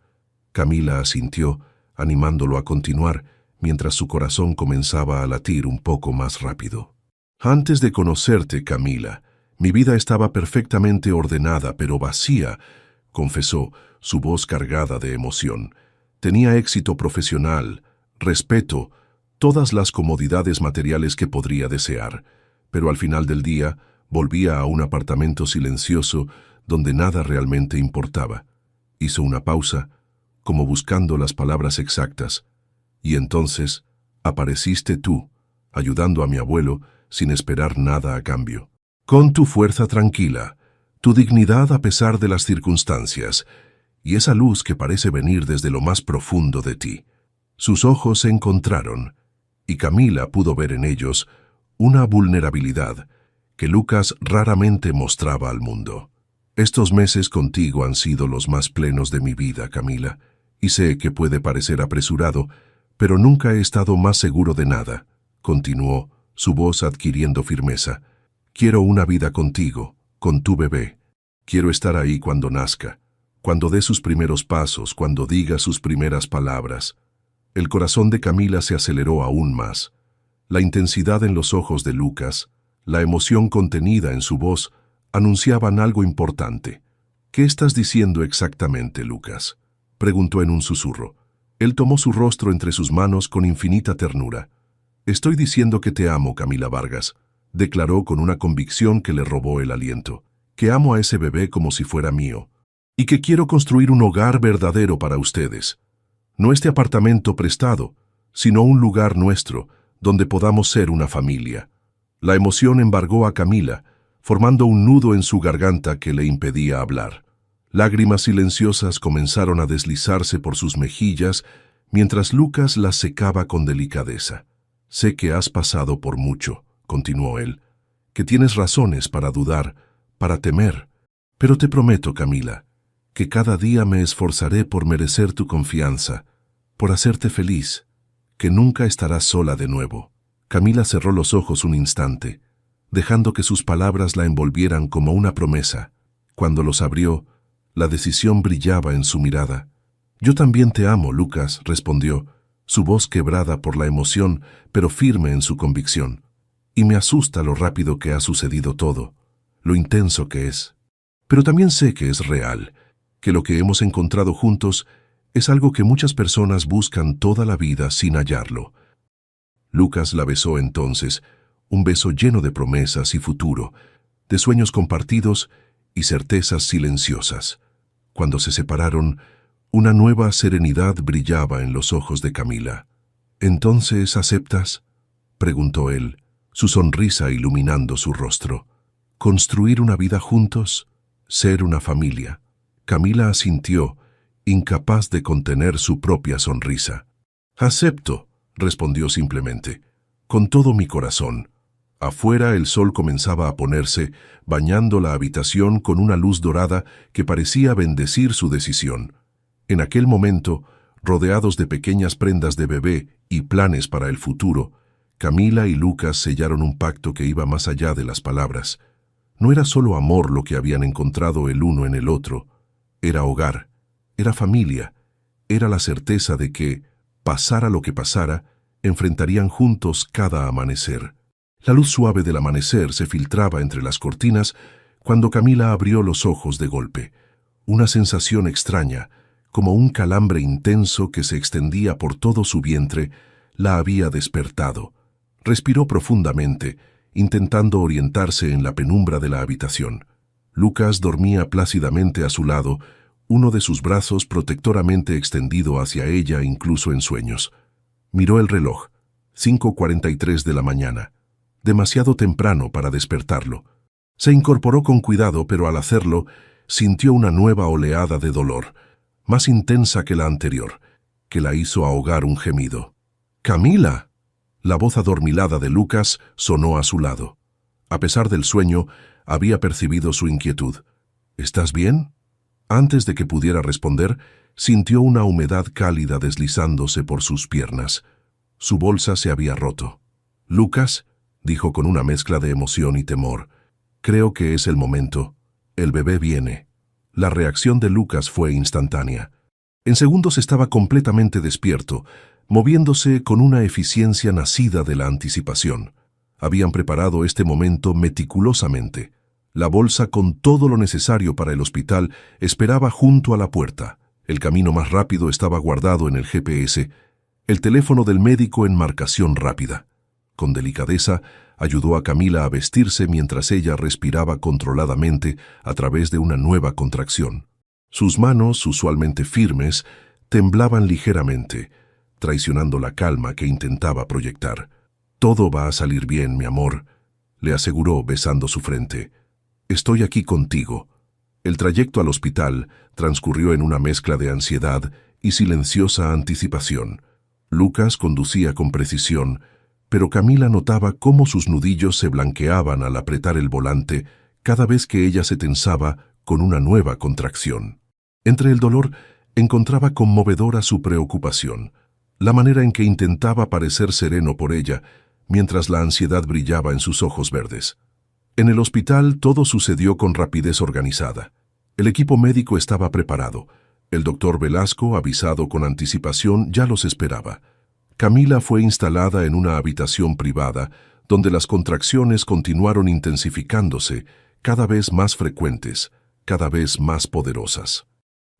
Speaker 1: Camila asintió, animándolo a continuar, mientras su corazón comenzaba a latir un poco más rápido. «Antes de conocerte, Camila, mi vida estaba perfectamente ordenada pero vacía», confesó, su voz cargada de emoción. «Tenía éxito profesional, respeto, todas las comodidades materiales que podría desear, pero al final del día volvía a un apartamento silencioso donde nada realmente importaba». Hizo una pausa, como buscando las palabras exactas. «Y entonces apareciste tú, ayudando a mi abuelo sin esperar nada a cambio. Con tu fuerza tranquila, tu dignidad a pesar de las circunstancias, y esa luz que parece venir desde lo más profundo de ti». Sus ojos se encontraron, y Camila pudo ver en ellos una vulnerabilidad que Lucas raramente mostraba al mundo. «Estos meses contigo han sido los más plenos de mi vida, Camila, y sé que puede parecer apresurado, pero nunca he estado más seguro de nada», continuó, su voz adquiriendo firmeza. «Quiero una vida contigo, con tu bebé. Quiero estar ahí cuando nazca, cuando dé sus primeros pasos, cuando diga sus primeras palabras». El corazón de Camila se aceleró aún más. La intensidad en los ojos de Lucas, la emoción contenida en su voz, anunciaban algo importante. «¿Qué estás diciendo exactamente, Lucas?», preguntó en un susurro. Él tomó su rostro entre sus manos con infinita ternura. «Estoy diciendo que te amo, Camila Vargas», declaró con una convicción que le robó el aliento. «Que amo a ese bebé como si fuera mío, y que quiero construir un hogar verdadero para ustedes. No este apartamento prestado, sino un lugar nuestro, donde podamos ser una familia». La emoción embargó a Camila, formando un nudo en su garganta que le impedía hablar. Lágrimas silenciosas comenzaron a deslizarse por sus mejillas mientras Lucas las secaba con delicadeza. «Sé que has pasado por mucho», continuó él, «que tienes razones para dudar, para temer, pero te prometo, Camila, que cada día me esforzaré por merecer tu confianza, por hacerte feliz, que nunca estarás sola de nuevo». Camila cerró los ojos un instante, dejando que sus palabras la envolvieran como una promesa. Cuando los abrió, la decisión brillaba en su mirada. «Yo también te amo, Lucas», respondió, su voz quebrada por la emoción, pero firme en su convicción. «Y me asusta lo rápido que ha sucedido todo, lo intenso que es. Pero también sé que es real, que lo que hemos encontrado juntos es algo que muchas personas buscan toda la vida sin hallarlo». Lucas la besó entonces, un beso lleno de promesas y futuro, de sueños compartidos y certezas silenciosas. Cuando se separaron, una nueva serenidad brillaba en los ojos de Camila. «¿Entonces aceptas?», preguntó él, su sonrisa iluminando su rostro. «¿Construir una vida juntos? ¿Ser una familia?». Camila asintió, incapaz de contener su propia sonrisa. «Acepto», respondió simplemente, «con todo mi corazón». Afuera el sol comenzaba a ponerse, bañando la habitación con una luz dorada que parecía bendecir su decisión. En aquel momento, rodeados de pequeñas prendas de bebé y planes para el futuro, Camila y Lucas sellaron un pacto que iba más allá de las palabras. No era solo amor lo que habían encontrado el uno en el otro, era hogar, era familia, era la certeza de que, pasara lo que pasara, enfrentarían juntos cada amanecer. La luz suave del amanecer se filtraba entre las cortinas cuando Camila abrió los ojos de golpe. Una sensación extraña, como un calambre intenso que se extendía por todo su vientre, la había despertado. Respiró profundamente, intentando orientarse en la penumbra de la habitación. Lucas dormía plácidamente a su lado, uno de sus brazos protectoramente extendido hacia ella incluso en sueños. Miró el reloj, 5:43 de la mañana. Demasiado temprano para despertarlo. Se incorporó con cuidado, pero al hacerlo, sintió una nueva oleada de dolor, más intensa que la anterior, que la hizo ahogar un gemido. «¡Camila!». La voz adormilada de Lucas sonó a su lado. A pesar del sueño, había percibido su inquietud. «¿Estás bien?». Antes de que pudiera responder, sintió una humedad cálida deslizándose por sus piernas. Su bolsa se había roto. «Lucas», dijo con una mezcla de emoción y temor, «creo que es el momento. El bebé viene». La reacción de Lucas fue instantánea. En segundos estaba completamente despierto, moviéndose con una eficiencia nacida de la anticipación. Habían preparado este momento meticulosamente. La bolsa con todo lo necesario para el hospital esperaba junto a la puerta. El camino más rápido estaba guardado en el GPS, el teléfono del médico en marcación rápida. Con delicadeza, ayudó a Camila a vestirse mientras ella respiraba controladamente a través de una nueva contracción. Sus manos, usualmente firmes, temblaban ligeramente, traicionando la calma que intentaba proyectar. «Todo va a salir bien, mi amor», le aseguró besando su frente. «Estoy aquí contigo». El trayecto al hospital transcurrió en una mezcla de ansiedad y silenciosa anticipación. Lucas conducía con precisión, pero Camila notaba cómo sus nudillos se blanqueaban al apretar el volante cada vez que ella se tensaba con una nueva contracción. Entre el dolor, encontraba conmovedora su preocupación, la manera en que intentaba parecer sereno por ella, mientras la ansiedad brillaba en sus ojos verdes. En el hospital todo sucedió con rapidez organizada. El equipo médico estaba preparado. El doctor Velasco, avisado con anticipación, ya los esperaba. Camila fue instalada en una habitación privada, donde las contracciones continuaron intensificándose, cada vez más frecuentes, cada vez más poderosas.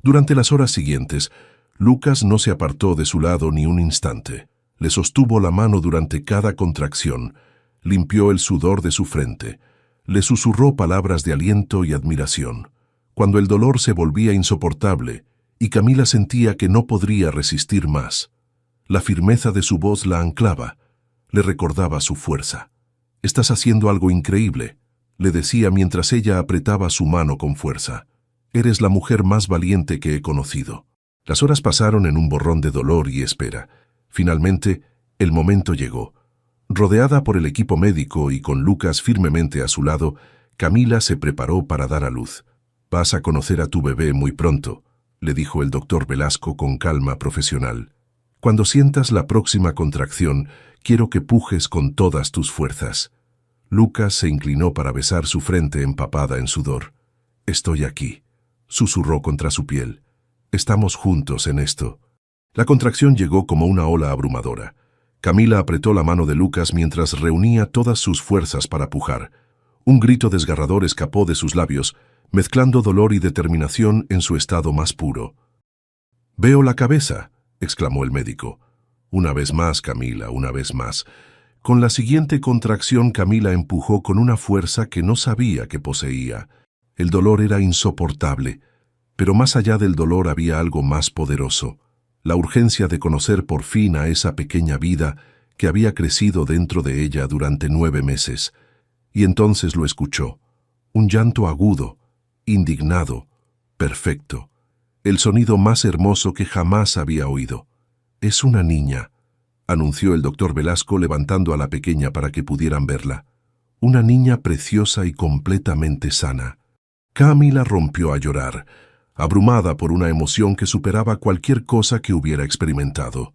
Speaker 1: Durante las horas siguientes, Lucas no se apartó de su lado ni un instante. Le sostuvo la mano durante cada contracción, limpió el sudor de su frente, le susurró palabras de aliento y admiración. Cuando el dolor se volvía insoportable y Camila sentía que no podría resistir más, la firmeza de su voz la anclaba, le recordaba su fuerza. «Estás haciendo algo increíble», le decía mientras ella apretaba su mano con fuerza. «Eres la mujer más valiente que he conocido». Las horas pasaron en un borrón de dolor y espera. Finalmente, el momento llegó. Rodeada por el equipo médico y con Lucas firmemente a su lado, Camila se preparó para dar a luz. «Vas a conocer a tu bebé muy pronto», le dijo el doctor Velasco con calma profesional. «Cuando sientas la próxima contracción, quiero que pujes con todas tus fuerzas». Lucas se inclinó para besar su frente empapada en sudor. Estoy aquí, susurró contra su piel. Estamos juntos en esto. La contracción llegó como una ola abrumadora. Camila apretó la mano de Lucas mientras reunía todas sus fuerzas para pujar. Un grito desgarrador escapó de sus labios, mezclando dolor y determinación en su estado más puro. «Veo la cabeza», exclamó el médico. «Una vez más, Camila, una vez más». Con la siguiente contracción, Camila empujó con una fuerza que no sabía que poseía. El dolor era insoportable, pero más allá del dolor había algo más poderoso. La urgencia de conocer por fin a esa pequeña vida que había crecido dentro de ella durante 9 meses. Y entonces lo escuchó. Un llanto agudo, indignado, perfecto. El sonido más hermoso que jamás había oído. «Es una niña», anunció el doctor Velasco levantando a la pequeña para que pudieran verla. Una niña preciosa y completamente sana. Camila rompió a llorar, abrumada por una emoción que superaba cualquier cosa que hubiera experimentado.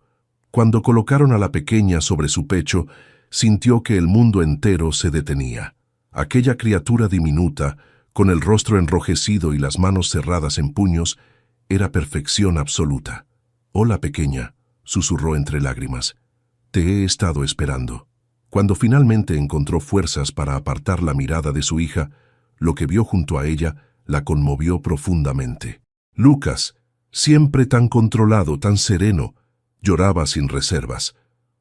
Speaker 1: Cuando colocaron a la pequeña sobre su pecho, sintió que el mundo entero se detenía. Aquella criatura diminuta, con el rostro enrojecido y las manos cerradas en puños, era perfección absoluta. «Hola, pequeña», susurró entre lágrimas. «Te he estado esperando». Cuando finalmente encontró fuerzas para apartar la mirada de su hija, lo que vio junto a ella la conmovió profundamente. Lucas, siempre tan controlado, tan sereno, lloraba sin reservas.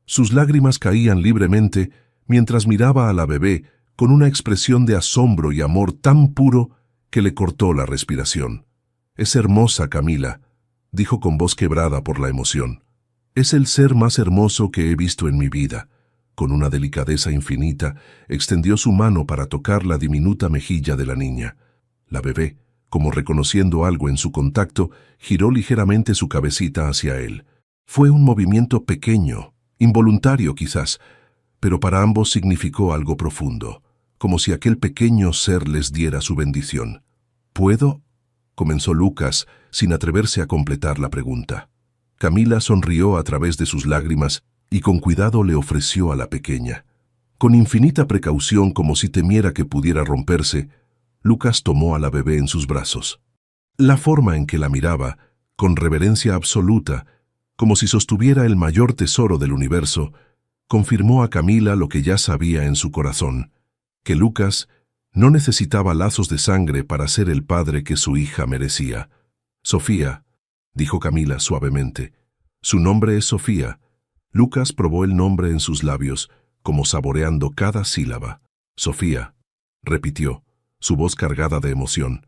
Speaker 1: Sus lágrimas caían libremente mientras miraba a la bebé con una expresión de asombro y amor tan puro que le cortó la respiración. «Es hermosa, Camila», dijo con voz quebrada por la emoción. «Es el ser más hermoso que he visto en mi vida». Con una delicadeza infinita, extendió su mano para tocar la diminuta mejilla de la niña. La bebé, como reconociendo algo en su contacto, giró ligeramente su cabecita hacia él. Fue un movimiento pequeño, involuntario quizás, pero para ambos significó algo profundo, como si aquel pequeño ser les diera su bendición. «¿Puedo?», comenzó Lucas, sin atreverse a completar la pregunta. Camila sonrió a través de sus lágrimas y con cuidado le ofreció a la pequeña. Con infinita precaución, como si temiera que pudiera romperse, Lucas tomó a la bebé en sus brazos. La forma en que la miraba, con reverencia absoluta, como si sostuviera el mayor tesoro del universo, confirmó a Camila lo que ya sabía en su corazón, que Lucas no necesitaba lazos de sangre para ser el padre que su hija merecía. «Sofía», dijo Camila suavemente. «Su nombre es Sofía». Lucas probó el nombre en sus labios, como saboreando cada sílaba. «Sofía», repitió, su voz cargada de emoción.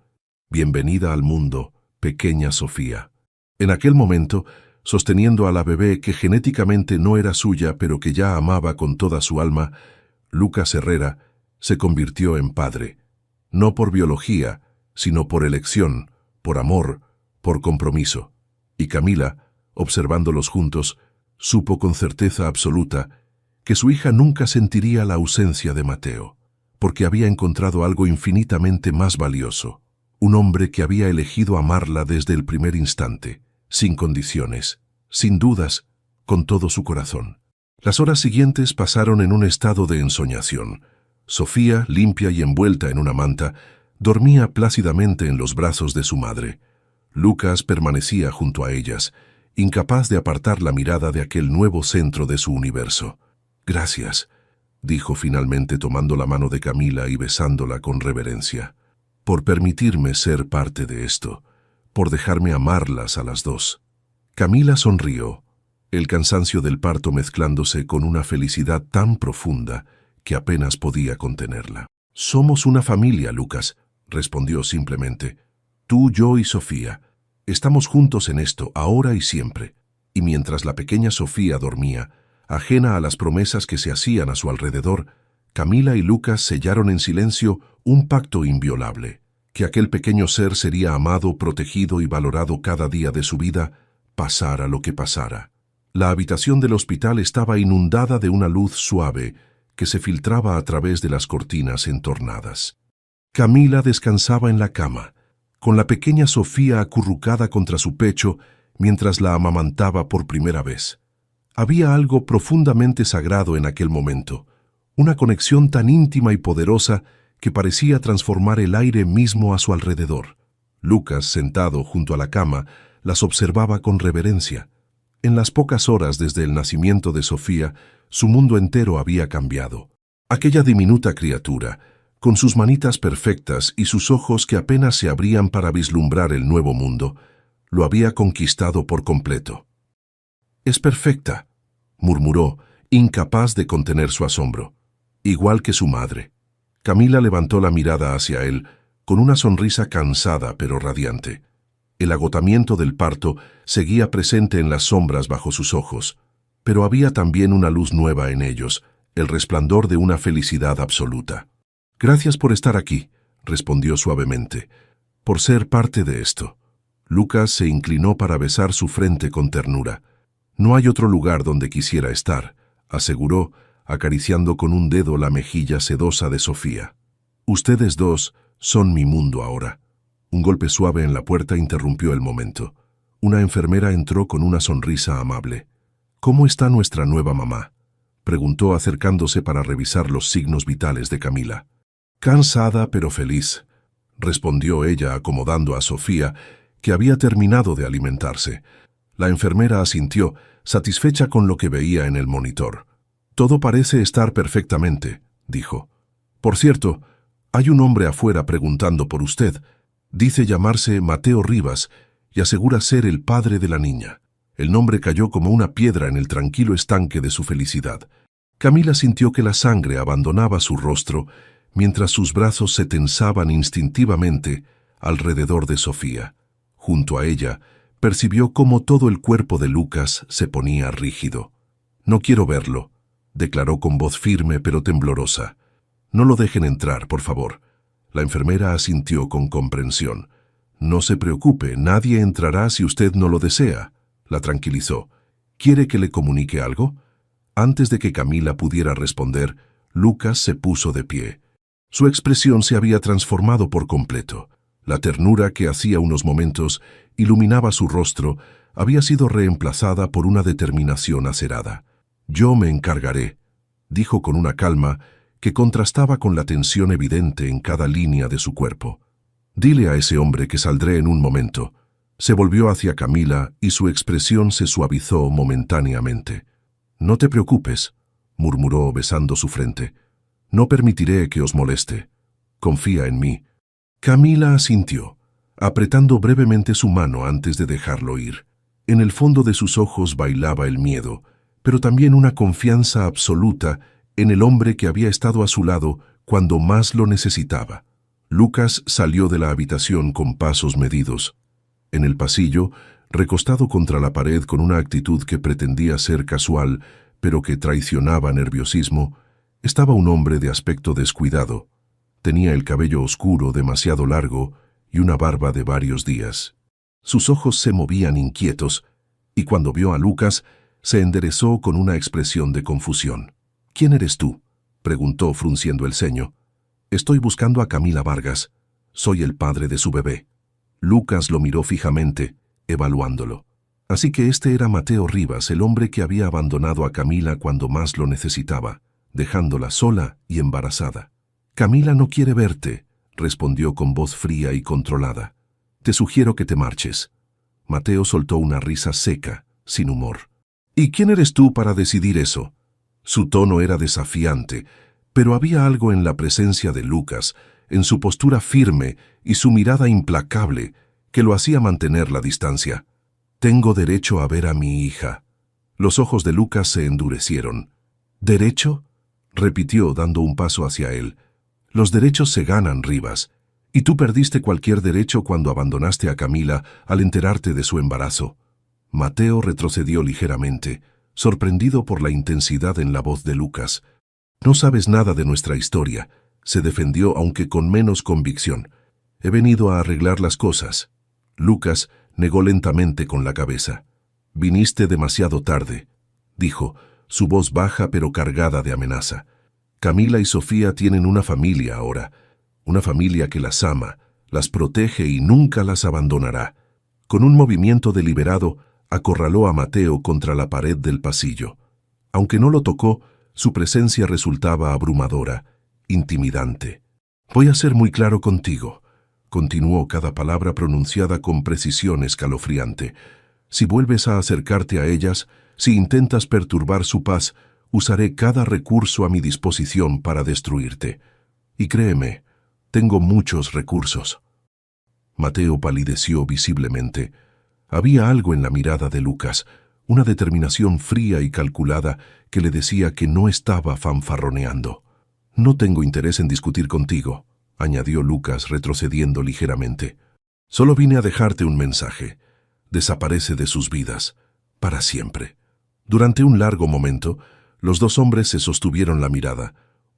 Speaker 1: «Bienvenida al mundo, pequeña Sofía». En aquel momento, sosteniendo a la bebé que genéticamente no era suya pero que ya amaba con toda su alma, Lucas Herrera se convirtió en padre, no por biología, sino por elección, por amor, por compromiso. Y Camila, observándolos juntos, supo con certeza absoluta que su hija nunca sentiría la ausencia de Mateo, porque había encontrado algo infinitamente más valioso, un hombre que había elegido amarla desde el primer instante, sin condiciones, sin dudas, con todo su corazón. Las horas siguientes pasaron en un estado de ensoñación. Sofía, limpia y envuelta en una manta, dormía plácidamente en los brazos de su madre. Lucas permanecía junto a ellas, incapaz de apartar la mirada de aquel nuevo centro de su universo. «Gracias», dijo finalmente tomando la mano de Camila y besándola con reverencia, «por permitirme ser parte de esto, por dejarme amarlas a las dos». Camila sonrió, el cansancio del parto mezclándose con una felicidad tan profunda que apenas podía contenerla. «Somos una familia, Lucas», respondió simplemente. «Tú, yo y Sofía. Estamos juntos en esto, ahora y siempre». Y mientras la pequeña Sofía dormía, ajena a las promesas que se hacían a su alrededor, Camila y Lucas sellaron en silencio un pacto inviolable, que aquel pequeño ser sería amado, protegido y valorado cada día de su vida, pasara lo que pasara. La habitación del hospital estaba inundada de una luz suave que se filtraba a través de las cortinas entornadas. Camila descansaba en la cama, con la pequeña Sofía acurrucada contra su pecho mientras la amamantaba por primera vez. Había algo profundamente sagrado en aquel momento, una conexión tan íntima y poderosa que parecía transformar el aire mismo a su alrededor. Lucas, sentado junto a la cama, las observaba con reverencia. En las pocas horas desde el nacimiento de Sofía, su mundo entero había cambiado. Aquella diminuta criatura, con sus manitas perfectas y sus ojos que apenas se abrían para vislumbrar el nuevo mundo, lo había conquistado por completo. «Es perfecta», murmuró, incapaz de contener su asombro. «Igual que su madre». Camila levantó la mirada hacia él, con una sonrisa cansada pero radiante. El agotamiento del parto seguía presente en las sombras bajo sus ojos, pero había también una luz nueva en ellos, el resplandor de una felicidad absoluta. «Gracias por estar aquí», respondió suavemente, «por ser parte de esto». Lucas se inclinó para besar su frente con ternura. «No hay otro lugar donde quisiera estar», aseguró, acariciando con un dedo la mejilla sedosa de Sofía. «Ustedes dos son mi mundo ahora». Un golpe suave en la puerta interrumpió el momento. Una enfermera entró con una sonrisa amable. «¿Cómo está nuestra nueva mamá?», preguntó acercándose para revisar los signos vitales de Camila. «Cansada pero feliz», respondió ella acomodando a Sofía, que había terminado de alimentarse. La enfermera asintió, satisfecha con lo que veía en el monitor. «Todo parece estar perfectamente», dijo. «Por cierto, hay un hombre afuera preguntando por usted. Dice llamarse Mateo Rivas y asegura ser el padre de la niña». El nombre cayó como una piedra en el tranquilo estanque de su felicidad. Camila sintió que la sangre abandonaba su rostro mientras sus brazos se tensaban instintivamente alrededor de Sofía. Junto a ella, percibió cómo todo el cuerpo de Lucas se ponía rígido. «No quiero verlo», declaró con voz firme pero temblorosa. «No lo dejen entrar, por favor». La enfermera asintió con comprensión. «No se preocupe, nadie entrará si usted no lo desea», la tranquilizó. «¿Quiere que le comunique algo?». Antes de que Camila pudiera responder, Lucas se puso de pie. Su expresión se había transformado por completo. La ternura que hacía unos momentos iluminaba su rostro había sido reemplazada por una determinación acerada. «Yo me encargaré», dijo con una calma que contrastaba con la tensión evidente en cada línea de su cuerpo. «Dile a ese hombre que saldré en un momento». Se volvió hacia Camila y su expresión se suavizó momentáneamente. «No te preocupes», murmuró besando su frente. «No permitiré que os moleste. Confía en mí». Camila asintió, apretando brevemente su mano antes de dejarlo ir. En el fondo de sus ojos bailaba el miedo, pero también una confianza absoluta en el hombre que había estado a su lado cuando más lo necesitaba. Lucas salió de la habitación con pasos medidos. En el pasillo, recostado contra la pared con una actitud que pretendía ser casual, pero que traicionaba nerviosismo, estaba un hombre de aspecto descuidado. Tenía el cabello oscuro demasiado largo y una barba de varios días. Sus ojos se movían inquietos, y cuando vio a Lucas, se enderezó con una expresión de confusión. «¿Quién eres tú?», preguntó frunciendo el ceño. «Estoy buscando a Camila Vargas. Soy el padre de su bebé». Lucas lo miró fijamente, evaluándolo. Así que este era Mateo Rivas, el hombre que había abandonado a Camila cuando más lo necesitaba, dejándola sola y embarazada. «Camila no quiere verte», respondió con voz fría y controlada. «Te sugiero que te marches». Mateo soltó una risa seca, sin humor. «¿Y quién eres tú para decidir eso?». Su tono era desafiante, pero había algo en la presencia de Lucas, en su postura firme y su mirada implacable, que lo hacía mantener la distancia. «Tengo derecho a ver a mi hija». Los ojos de Lucas se endurecieron. «¿Derecho?», repitió dando un paso hacia él. «Los derechos se ganan, Rivas, y tú perdiste cualquier derecho cuando abandonaste a Camila al enterarte de su embarazo». Mateo retrocedió ligeramente, sorprendido por la intensidad en la voz de Lucas. «No sabes nada de nuestra historia», se defendió aunque con menos convicción. «He venido a arreglar las cosas». Lucas negó lentamente con la cabeza. «Viniste demasiado tarde», dijo, su voz baja pero cargada de amenaza. «Camila y Sofía tienen una familia ahora, una familia que las ama, las protege y nunca las abandonará». Con un movimiento deliberado, acorraló a Mateo contra la pared del pasillo. Aunque no lo tocó, su presencia resultaba abrumadora, intimidante. Voy a ser muy claro contigo, continuó cada palabra pronunciada con precisión escalofriante. Si vuelves a acercarte a ellas, si intentas perturbar su paz, usaré cada recurso a mi disposición para destruirte. Y créeme, tengo muchos recursos. Mateo palideció visiblemente. Había algo en la mirada de Lucas, una determinación fría y calculada que le decía que no estaba fanfarroneando. No tengo interés en discutir contigo, añadió Lucas retrocediendo ligeramente. Solo vine a dejarte un mensaje. Desaparece de sus vidas, para siempre. Durante un largo momento, los dos hombres se sostuvieron la mirada,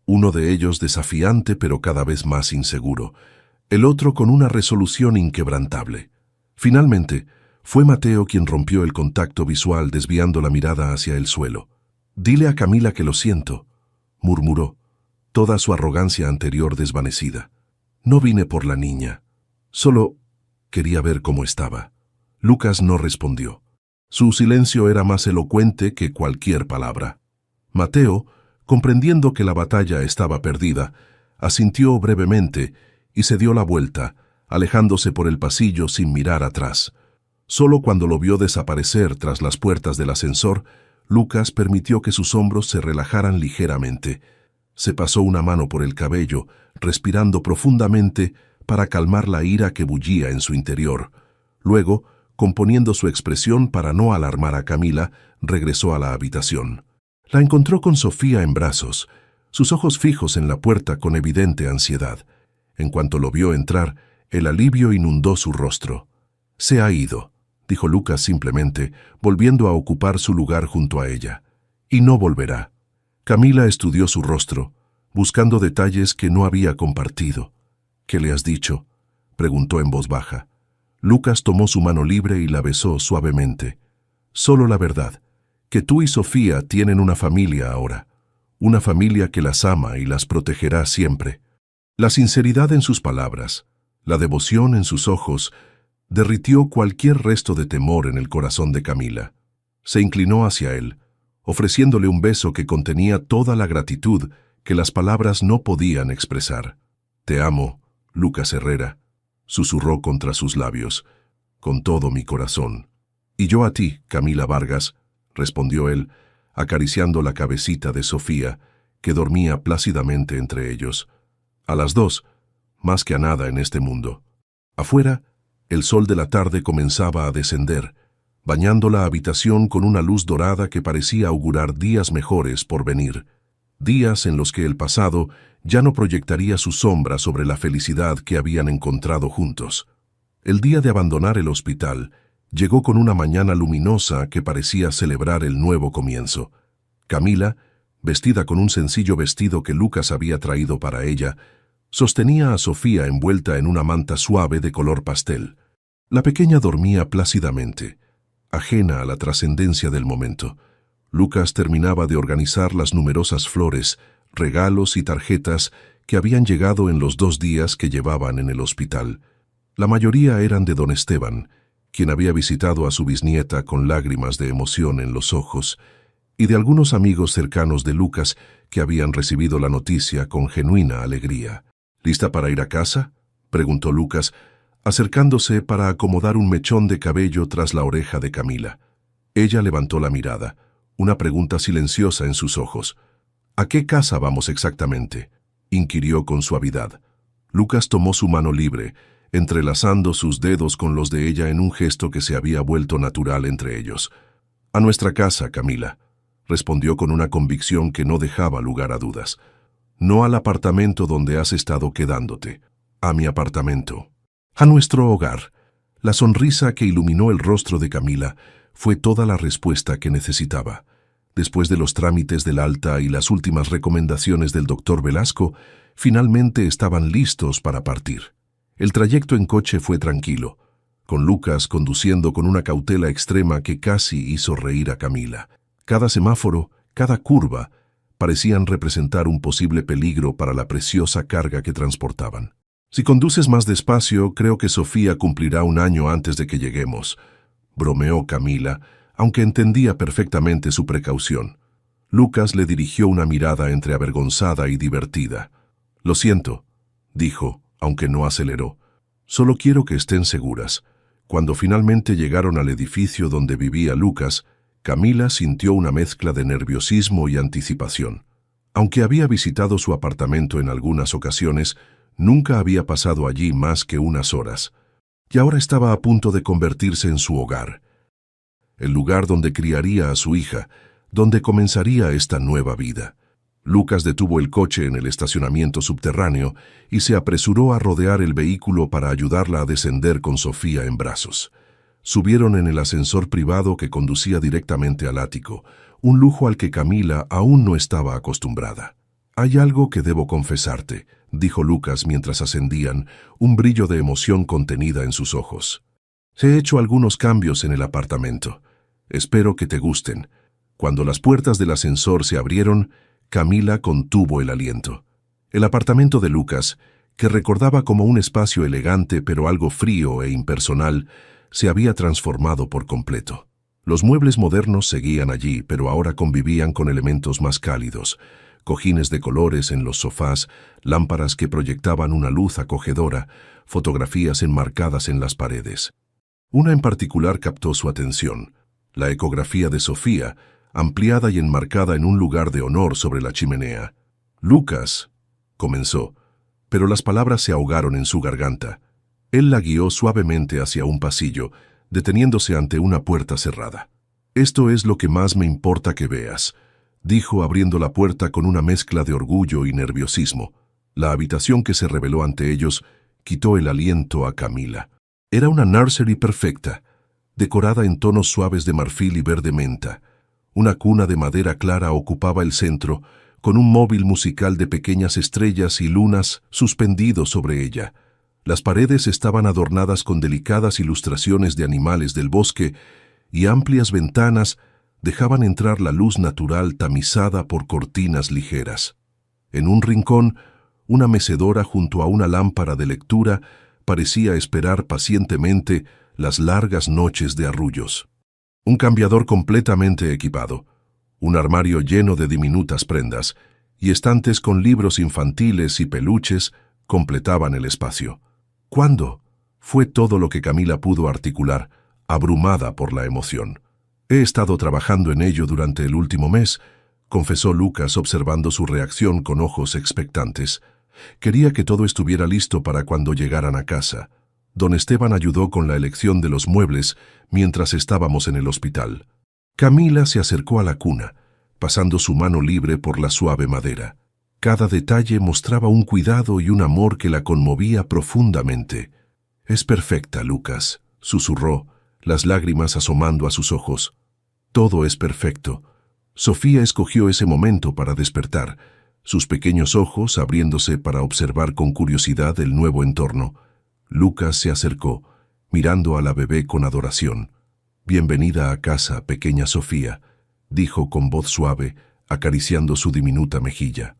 Speaker 1: uno de ellos desafiante pero cada vez más inseguro, el otro con una resolución inquebrantable. Finalmente, fue Mateo quien rompió el contacto visual desviando la mirada hacia el suelo. «Dile a Camila que lo siento», murmuró, toda su arrogancia anterior desvanecida. «No vine por la niña. Solo quería ver cómo estaba». Lucas no respondió. Su silencio era más elocuente que cualquier palabra. Mateo, comprendiendo que la batalla estaba perdida, asintió brevemente y se dio la vuelta, alejándose por el pasillo sin mirar atrás. Solo cuando lo vio desaparecer tras las puertas del ascensor, Lucas permitió que sus hombros se relajaran ligeramente. Se pasó una mano por el cabello, respirando profundamente para calmar la ira que bullía en su interior. Luego, componiendo su expresión para no alarmar a Camila, regresó a la habitación. La encontró con Sofía en brazos, sus ojos fijos en la puerta con evidente ansiedad. En cuanto lo vio entrar, el alivio inundó su rostro. «Se ha ido», dijo Lucas simplemente, volviendo a ocupar su lugar junto a ella. «Y no volverá». Camila estudió su rostro, buscando detalles que no había compartido. «¿Qué le has dicho?», preguntó en voz baja. Lucas tomó su mano libre y la besó suavemente. «Solo la verdad, que tú y Sofía tienen una familia ahora, una familia que las ama y las protegerá siempre». La sinceridad en sus palabras, la devoción en sus ojos, derritió cualquier resto de temor en el corazón de Camila. Se inclinó hacia él, ofreciéndole un beso que contenía toda la gratitud que las palabras no podían expresar. «Te amo, Lucas Herrera», susurró contra sus labios, «con todo mi corazón». «Y yo a ti, Camila Vargas», respondió él, acariciando la cabecita de Sofía, que dormía plácidamente entre ellos. «A las dos, más que a nada en este mundo». Afuera, el sol de la tarde comenzaba a descender, bañando la habitación con una luz dorada que parecía augurar días mejores por venir, días en los que el pasado ya no proyectaría su sombra sobre la felicidad que habían encontrado juntos. El día de abandonar el hospital llegó con una mañana luminosa que parecía celebrar el nuevo comienzo. Camila, vestida con un sencillo vestido que Lucas había traído para ella, sostenía a Sofía envuelta en una manta suave de color pastel. La pequeña dormía plácidamente, ajena a la trascendencia del momento. Lucas terminaba de organizar las numerosas flores, regalos y tarjetas que habían llegado en los 2 días que llevaban en el hospital. La mayoría eran de don Esteban, quien había visitado a su bisnieta con lágrimas de emoción en los ojos, y de algunos amigos cercanos de Lucas que habían recibido la noticia con genuina alegría. «¿Lista para ir a casa?», preguntó Lucas, acercándose para acomodar un mechón de cabello tras la oreja de Camila. Ella levantó la mirada, una pregunta silenciosa en sus ojos. «¿A qué casa vamos exactamente?», inquirió con suavidad. Lucas tomó su mano libre, entrelazando sus dedos con los de ella en un gesto que se había vuelto natural entre ellos. «A nuestra casa, Camila», respondió con una convicción que no dejaba lugar a dudas. «No al apartamento donde has estado quedándote, a mi apartamento. A nuestro hogar». La sonrisa que iluminó el rostro de Camila fue toda la respuesta que necesitaba. Después de los trámites del alta y las últimas recomendaciones del doctor Velasco, finalmente estaban listos para partir. El trayecto en coche fue tranquilo, con Lucas conduciendo con una cautela extrema que casi hizo reír a Camila. Cada semáforo, cada curva, parecían representar un posible peligro para la preciosa carga que transportaban. «Si conduces más despacio, creo que Sofía cumplirá 1 año antes de que lleguemos», bromeó Camila, aunque entendía perfectamente su precaución. Lucas le dirigió una mirada entre avergonzada y divertida. «Lo siento», dijo, aunque no aceleró. Solo quiero que estén seguras. Cuando finalmente llegaron al edificio donde vivía Lucas, Camila sintió una mezcla de nerviosismo y anticipación. Aunque había visitado su apartamento en algunas ocasiones, nunca había pasado allí más que unas horas. Y ahora estaba a punto de convertirse en su hogar. El lugar donde criaría a su hija, donde comenzaría esta nueva vida. Lucas detuvo el coche en el estacionamiento subterráneo y se apresuró a rodear el vehículo para ayudarla a descender con Sofía en brazos. Subieron en el ascensor privado que conducía directamente al ático, un lujo al que Camila aún no estaba acostumbrada. «Hay algo que debo confesarte», dijo Lucas mientras ascendían, un brillo de emoción contenida en sus ojos. «He hecho algunos cambios en el apartamento. Espero que te gusten». Cuando las puertas del ascensor se abrieron, Camila contuvo el aliento. El apartamento de Lucas, que recordaba como un espacio elegante pero algo frío e impersonal, se había transformado por completo. Los muebles modernos seguían allí, pero ahora convivían con elementos más cálidos. Cojines de colores en los sofás, lámparas que proyectaban una luz acogedora, fotografías enmarcadas en las paredes. Una en particular captó su atención, la ecografía de Sofía, ampliada y enmarcada en un lugar de honor sobre la chimenea. «Lucas», comenzó, pero las palabras se ahogaron en su garganta. Él la guió suavemente hacia un pasillo, deteniéndose ante una puerta cerrada. «Esto es lo que más me importa que veas», dijo abriendo la puerta con una mezcla de orgullo y nerviosismo. La habitación que se reveló ante ellos quitó el aliento a Camila. Era una nursery perfecta, decorada en tonos suaves de marfil y verde menta. Una cuna de madera clara ocupaba el centro, con un móvil musical de pequeñas estrellas y lunas suspendido sobre ella. Las paredes estaban adornadas con delicadas ilustraciones de animales del bosque y amplias ventanas dejaban entrar la luz natural tamizada por cortinas ligeras. En un rincón, una mecedora junto a una lámpara de lectura parecía esperar pacientemente las largas noches de arrullos. Un cambiador completamente equipado, un armario lleno de diminutas prendas y estantes con libros infantiles y peluches completaban el espacio. «¿Cuándo?», fue todo lo que Camila pudo articular, abrumada por la emoción. «He estado trabajando en ello durante el último mes», confesó Lucas observando su reacción con ojos expectantes. «Quería que todo estuviera listo para cuando llegaran a casa. Don Esteban ayudó con la elección de los muebles mientras estábamos en el hospital». Camila se acercó a la cuna, pasando su mano libre por la suave madera. Cada detalle mostraba un cuidado y un amor que la conmovía profundamente. «Es perfecta, Lucas», susurró, las lágrimas asomando a sus ojos. «Todo es perfecto». Sofía escogió ese momento para despertar, sus pequeños ojos abriéndose para observar con curiosidad el nuevo entorno. Lucas se acercó, mirando a la bebé con adoración. «Bienvenida a casa, pequeña Sofía», dijo con voz suave, acariciando su diminuta mejilla.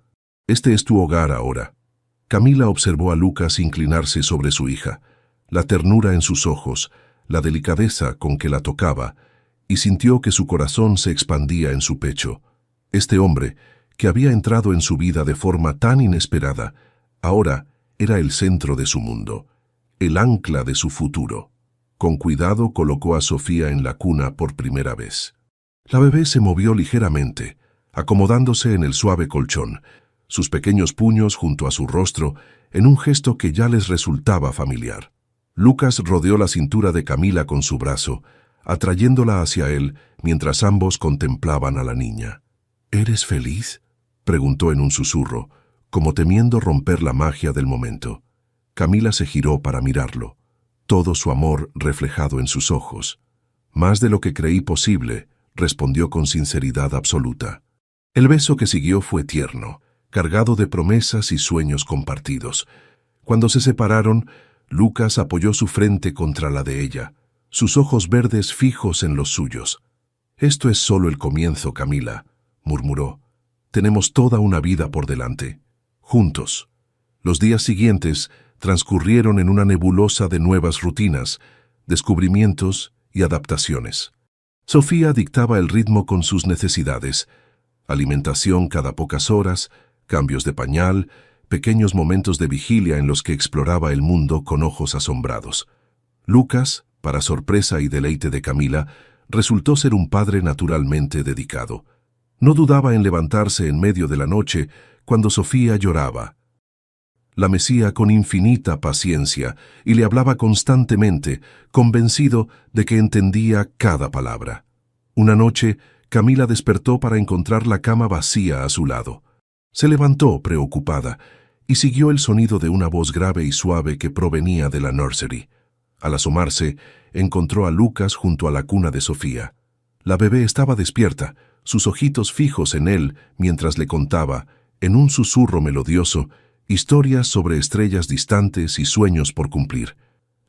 Speaker 1: «Este es tu hogar ahora». Camila observó a Lucas inclinarse sobre su hija, la ternura en sus ojos, la delicadeza con que la tocaba, y sintió que su corazón se expandía en su pecho. Este hombre, que había entrado en su vida de forma tan inesperada, ahora era el centro de su mundo, el ancla de su futuro. Con cuidado colocó a Sofía en la cuna por primera vez. La bebé se movió ligeramente, acomodándose en el suave colchón, sus pequeños puños junto a su rostro, en un gesto que ya les resultaba familiar. Lucas rodeó la cintura de Camila con su brazo, atrayéndola hacia él mientras ambos contemplaban a la niña. «¿Eres feliz?», preguntó en un susurro, como temiendo romper la magia del momento. Camila se giró para mirarlo, todo su amor reflejado en sus ojos. «Más de lo que creí posible», respondió con sinceridad absoluta. El beso que siguió fue tierno, cargado de promesas y sueños compartidos. Cuando se separaron, Lucas apoyó su frente contra la de ella, sus ojos verdes fijos en los suyos. «Esto es solo el comienzo, Camila», murmuró. «Tenemos toda una vida por delante, juntos». Los días siguientes transcurrieron en una nebulosa de nuevas rutinas, descubrimientos y adaptaciones. Sofía dictaba el ritmo con sus necesidades: alimentación cada pocas horas, cambios de pañal, pequeños momentos de vigilia en los que exploraba el mundo con ojos asombrados. Lucas, para sorpresa y deleite de Camila, resultó ser un padre naturalmente dedicado. No dudaba en levantarse en medio de la noche cuando Sofía lloraba. La mecía con infinita paciencia y le hablaba constantemente, convencido de que entendía cada palabra. Una noche, Camila despertó para encontrar la cama vacía a su lado. Se levantó preocupada y siguió el sonido de una voz grave y suave que provenía de la nursery. Al asomarse, encontró a Lucas junto a la cuna de Sofía. La bebé estaba despierta, sus ojitos fijos en él mientras le contaba, en un susurro melodioso, historias sobre estrellas distantes y sueños por cumplir.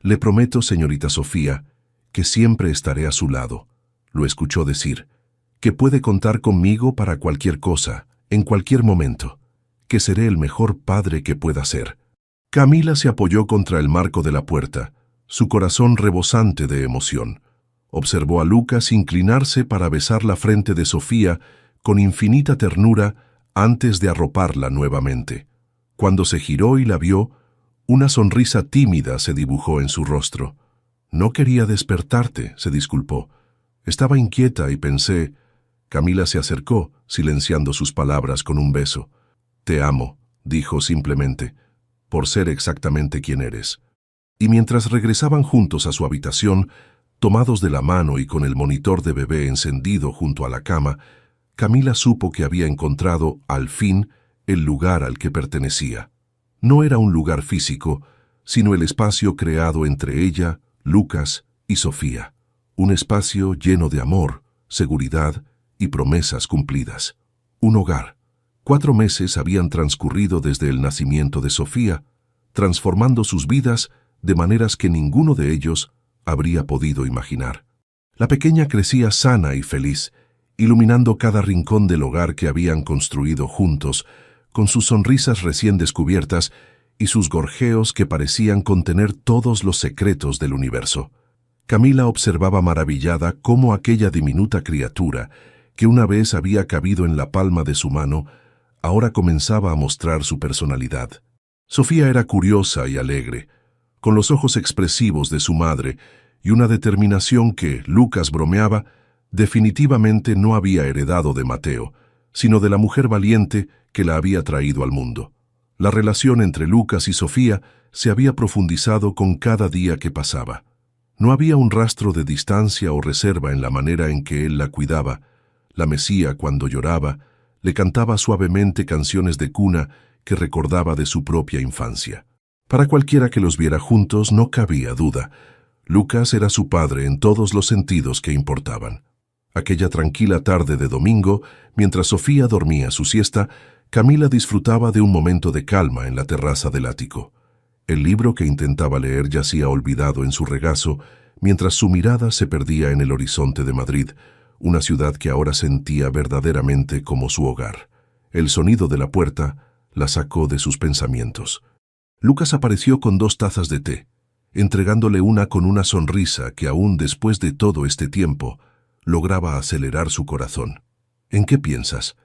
Speaker 1: «Le prometo, señorita Sofía, que siempre estaré a su lado», lo escuchó decir, «que puede contar conmigo para cualquier cosa, en cualquier momento, que seré el mejor padre que pueda ser». Camila se apoyó contra el marco de la puerta, su corazón rebosante de emoción. Observó a Lucas inclinarse para besar la frente de Sofía con infinita ternura antes de arroparla nuevamente. Cuando se giró y la vio, una sonrisa tímida se dibujó en su rostro. «No quería despertarte», se disculpó. «Estaba inquieta y pensé». Camila se acercó, silenciando sus palabras con un beso. «Te amo», dijo simplemente, «por ser exactamente quien eres». Y mientras regresaban juntos a su habitación, tomados de la mano y con el monitor de bebé encendido junto a la cama, Camila supo que había encontrado, al fin, el lugar al que pertenecía. No era un lugar físico, sino el espacio creado entre ella, Lucas y Sofía. Un espacio lleno de amor, seguridad y promesas cumplidas. Un hogar. 4 meses habían transcurrido desde el nacimiento de Sofía, transformando sus vidas de maneras que ninguno de ellos habría podido imaginar. La pequeña crecía sana y feliz, iluminando cada rincón del hogar que habían construido juntos, con sus sonrisas recién descubiertas y sus gorjeos que parecían contener todos los secretos del universo. Camila observaba maravillada cómo aquella diminuta criatura, que una vez había cabido en la palma de su mano, ahora comenzaba a mostrar su personalidad. Sofía era curiosa y alegre, con los ojos expresivos de su madre y una determinación que, Lucas bromeaba, definitivamente no había heredado de Mateo, sino de la mujer valiente que la había traído al mundo. La relación entre Lucas y Sofía se había profundizado con cada día que pasaba. No había un rastro de distancia o reserva en la manera en que él la cuidaba. La mecía, cuando lloraba, le cantaba suavemente canciones de cuna que recordaba de su propia infancia. Para cualquiera que los viera juntos no cabía duda. Lucas era su padre en todos los sentidos que importaban. Aquella tranquila tarde de domingo, mientras Sofía dormía su siesta, Camila disfrutaba de un momento de calma en la terraza del ático. El libro que intentaba leer yacía olvidado en su regazo, mientras su mirada se perdía en el horizonte de Madrid, una ciudad que ahora sentía verdaderamente como su hogar. El sonido de la puerta la sacó de sus pensamientos. Lucas apareció con 2 tazas de té, entregándole una con una sonrisa que aún después de todo este tiempo lograba acelerar su corazón. «¿En qué piensas?»,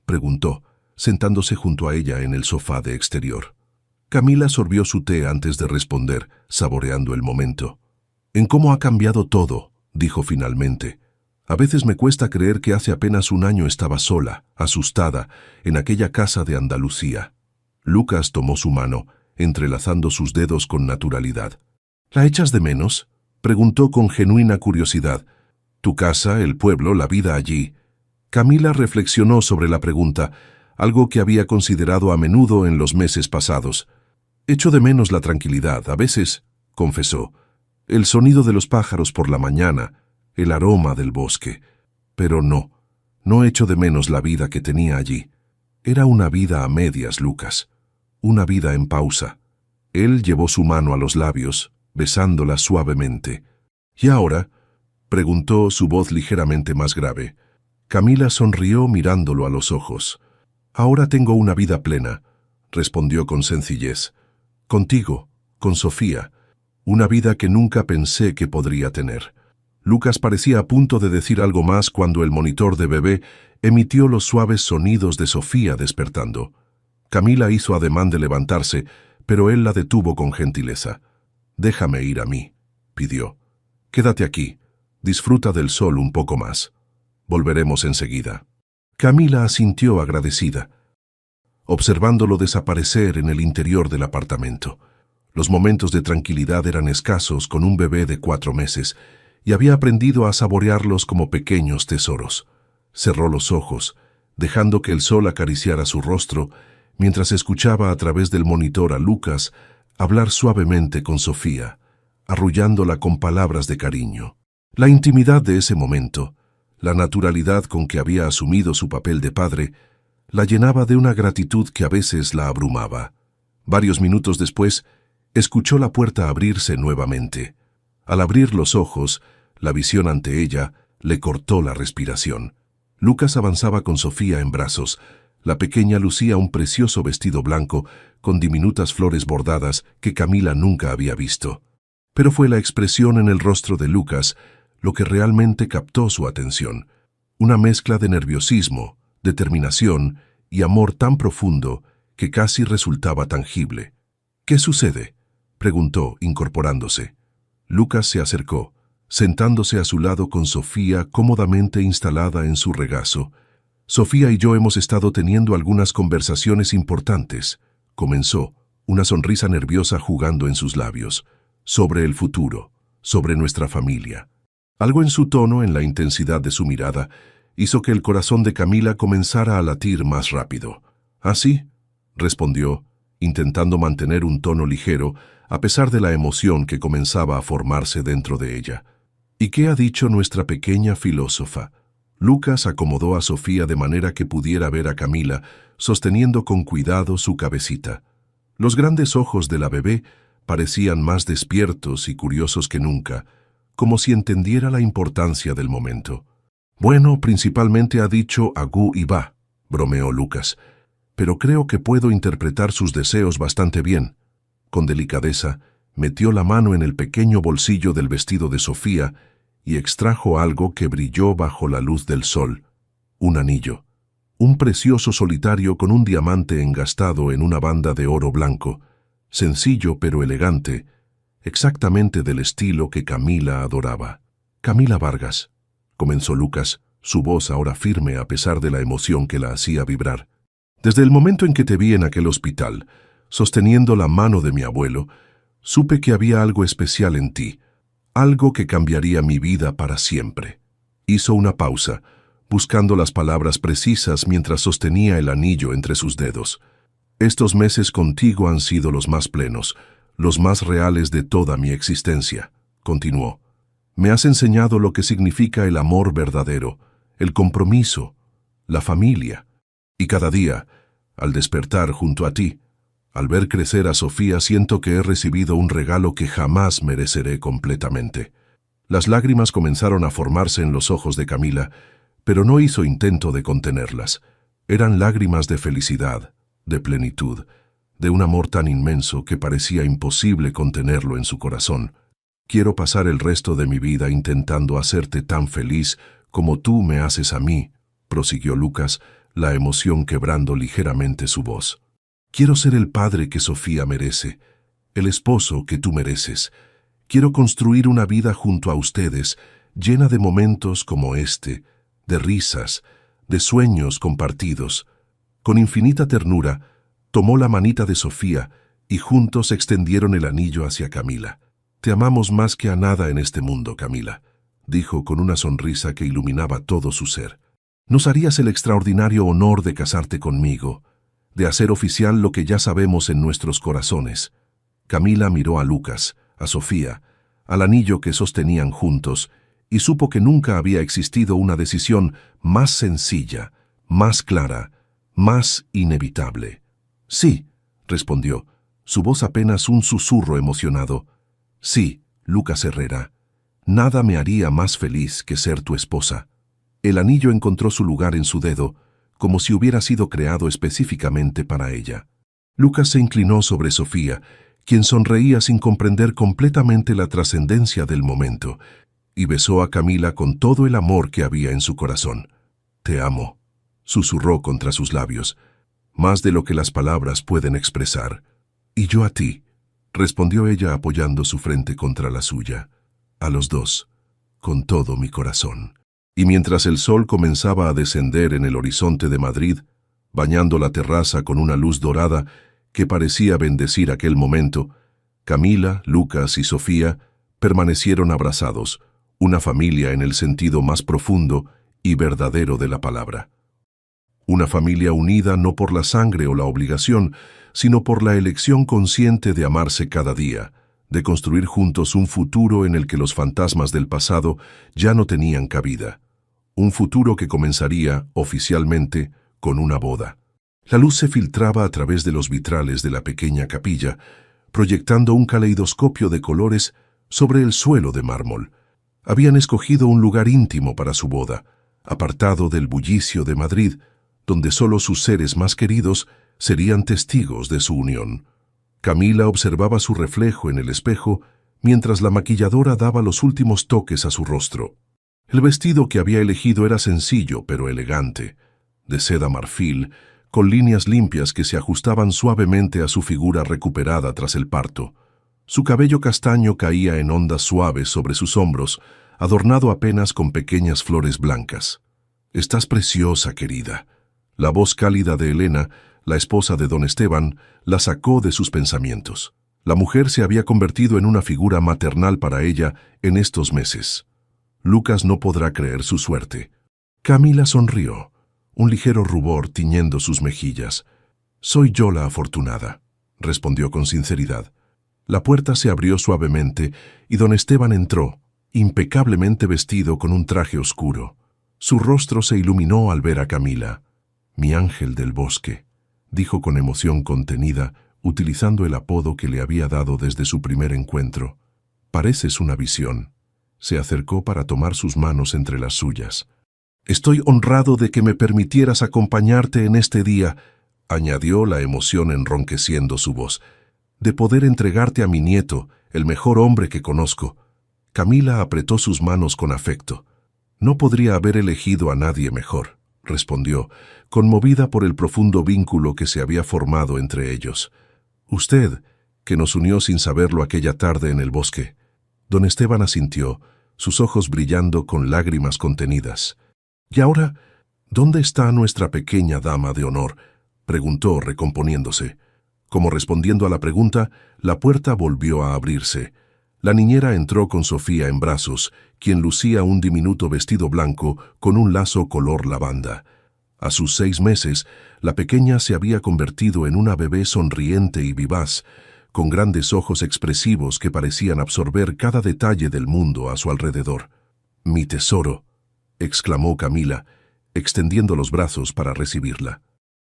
Speaker 1: preguntó, sentándose junto a ella en el sofá de exterior. Camila sorbió su té antes de responder, saboreando el momento. «En cómo ha cambiado todo», dijo finalmente. «A veces me cuesta creer que hace apenas un año estaba sola, asustada, en aquella casa de Andalucía». Lucas tomó su mano, entrelazando sus dedos con naturalidad. «¿La echas de menos?», preguntó con genuina curiosidad. «Tu casa, el pueblo, la vida allí». Camila reflexionó sobre la pregunta, algo que había considerado a menudo en los meses pasados. «Echo de menos la tranquilidad, a veces», confesó, «el sonido de los pájaros por la mañana, el aroma del bosque. Pero no echo de menos la vida que tenía allí. Era una vida a medias, Lucas. Una vida en pausa». Él llevó su mano a los labios, besándola suavemente. «¿Y ahora?», preguntó, su voz ligeramente más grave. Camila sonrió mirándolo a los ojos. «Ahora tengo una vida plena», respondió con sencillez. «Contigo, con Sofía. Una vida que nunca pensé que podría tener». Lucas parecía a punto de decir algo más cuando el monitor de bebé emitió los suaves sonidos de Sofía despertando. Camila hizo ademán de levantarse, pero él la detuvo con gentileza. «Déjame ir a mí», pidió. «Quédate aquí. Disfruta del sol un poco más. Volveremos enseguida». Camila asintió agradecida, observándolo desaparecer en el interior del apartamento. Los momentos de tranquilidad eran escasos con un bebé de 4 meses, y había aprendido a saborearlos como pequeños tesoros. Cerró los ojos, dejando que el sol acariciara su rostro, mientras escuchaba a través del monitor a Lucas hablar suavemente con Sofía, arrullándola con palabras de cariño. La intimidad de ese momento, la naturalidad con que había asumido su papel de padre, la llenaba de una gratitud que a veces la abrumaba. Varios minutos después, escuchó la puerta abrirse nuevamente. Al abrir los ojos, la visión ante ella le cortó la respiración. Lucas avanzaba con Sofía en brazos. La pequeña lucía un precioso vestido blanco con diminutas flores bordadas que Camila nunca había visto. Pero fue la expresión en el rostro de Lucas lo que realmente captó su atención. Una mezcla de nerviosismo, determinación y amor tan profundo que casi resultaba tangible. «¿Qué sucede?», preguntó, incorporándose. Lucas se acercó, sentándose a su lado con Sofía cómodamente instalada en su regazo. «Sofía y yo hemos estado teniendo algunas conversaciones importantes», comenzó, una sonrisa nerviosa jugando en sus labios, «sobre el futuro, sobre nuestra familia». Algo en su tono, en la intensidad de su mirada, hizo que el corazón de Camila comenzara a latir más rápido. «¿Ah, sí?», respondió, intentando mantener un tono ligero, a pesar de la emoción que comenzaba a formarse dentro de ella. «¿Y qué ha dicho nuestra pequeña filósofa?». Lucas acomodó a Sofía de manera que pudiera ver a Camila, sosteniendo con cuidado su cabecita. Los grandes ojos de la bebé parecían más despiertos y curiosos que nunca, como si entendiera la importancia del momento. «Bueno, principalmente ha dicho agú y va», bromeó Lucas, «pero creo que puedo interpretar sus deseos bastante bien». Con delicadeza, metió la mano en el pequeño bolsillo del vestido de Sofía y extrajo algo que brilló bajo la luz del sol. Un anillo. Un precioso solitario con un diamante engastado en una banda de oro blanco, sencillo pero elegante, exactamente del estilo que Camila adoraba. «Camila Vargas», comenzó Lucas, su voz ahora firme a pesar de la emoción que la hacía vibrar. «Desde el momento en que te vi en aquel hospital, sosteniendo la mano de mi abuelo, supe que había algo especial en ti, algo que cambiaría mi vida para siempre». Hizo una pausa, buscando las palabras precisas mientras sostenía el anillo entre sus dedos. «Estos meses contigo han sido los más plenos, los más reales de toda mi existencia», continuó. «Me has enseñado lo que significa el amor verdadero, el compromiso, la familia. Y cada día, al despertar junto a ti, al ver crecer a Sofía, siento que he recibido un regalo que jamás mereceré completamente». Las lágrimas comenzaron a formarse en los ojos de Camila, pero no hizo intento de contenerlas. Eran lágrimas de felicidad, de plenitud, de un amor tan inmenso que parecía imposible contenerlo en su corazón. «Quiero pasar el resto de mi vida intentando hacerte tan feliz como tú me haces a mí», prosiguió Lucas, la emoción quebrando ligeramente su voz. «Quiero ser el padre que Sofía merece, el esposo que tú mereces. Quiero construir una vida junto a ustedes, llena de momentos como este, de risas, de sueños compartidos». Con infinita ternura, tomó la manita de Sofía y juntos extendieron el anillo hacia Camila. «Te amamos más que a nada en este mundo, Camila», dijo con una sonrisa que iluminaba todo su ser. «Nos harías el extraordinario honor de casarte conmigo, de hacer oficial lo que ya sabemos en nuestros corazones». Camila miró a Lucas, a Sofía, al anillo que sostenían juntos, y supo que nunca había existido una decisión más sencilla, más clara, más inevitable. «Sí», respondió, su voz apenas un susurro emocionado. «Sí, Lucas Herrera, nada me haría más feliz que ser tu esposa». El anillo encontró su lugar en su dedo, como si hubiera sido creado específicamente para ella. Lucas se inclinó sobre Sofía, quien sonreía sin comprender completamente la trascendencia del momento, y besó a Camila con todo el amor que había en su corazón. «Te amo», susurró contra sus labios. más de lo que las palabras pueden expresar. «Y yo a ti», respondió ella apoyando su frente contra la suya. «A los dos, con todo mi corazón». Y mientras el sol comenzaba a descender en el horizonte de Madrid, bañando la terraza con una luz dorada que parecía bendecir aquel momento, Camila, Lucas y Sofía permanecieron abrazados, una familia en el sentido más profundo y verdadero de la palabra. Una familia unida no por la sangre o la obligación, sino por la elección consciente de amarse cada día, de construir juntos un futuro en el que los fantasmas del pasado ya no tenían cabida. Un futuro que comenzaría, oficialmente, con una boda. La luz se filtraba a través de los vitrales de la pequeña capilla, proyectando un caleidoscopio de colores sobre el suelo de mármol. Habían escogido un lugar íntimo para su boda, apartado del bullicio de Madrid, donde solo sus seres más queridos serían testigos de su unión. Camila observaba su reflejo en el espejo mientras la maquilladora daba los últimos toques a su rostro. El vestido que había elegido era sencillo pero elegante, de seda marfil, con líneas limpias que se ajustaban suavemente a su figura recuperada tras el parto. Su cabello castaño caía en ondas suaves sobre sus hombros, adornado apenas con pequeñas flores blancas. «Estás preciosa, querida». La voz cálida de Elena, la esposa de don Esteban, la sacó de sus pensamientos. La mujer se había convertido en una figura maternal para ella en estos meses. Lucas no podrá creer su suerte. Camila sonrió, un ligero rubor tiñendo sus mejillas. «Soy yo la afortunada», respondió con sinceridad. La puerta se abrió suavemente y don Esteban entró, impecablemente vestido con un traje oscuro. Su rostro se iluminó al ver a Camila. «Mi ángel del bosque», dijo con emoción contenida, utilizando el apodo que le había dado desde su primer encuentro. «Pareces una visión». Se acercó para tomar sus manos entre las suyas. «Estoy honrado de que me permitieras acompañarte en este día», añadió la emoción enronqueciendo su voz, «de poder entregarte a mi nieto, el mejor hombre que conozco». Camila apretó sus manos con afecto. «No podría haber elegido a nadie mejor», respondió, conmovida por el profundo vínculo que se había formado entre ellos. «Usted, que nos unió sin saberlo aquella tarde en el bosque». Don Esteban asintió, sus ojos brillando con lágrimas contenidas. «¿Y ahora, dónde está nuestra pequeña dama de honor?», preguntó recomponiéndose. Como respondiendo a la pregunta, la puerta volvió a abrirse. La niñera entró con Sofía en brazos, quien lucía un diminuto vestido blanco con un lazo color lavanda. A sus 6 meses, la pequeña se había convertido en una bebé sonriente y vivaz, con grandes ojos expresivos que parecían absorber cada detalle del mundo a su alrededor. «Mi tesoro», exclamó Camila, extendiendo los brazos para recibirla.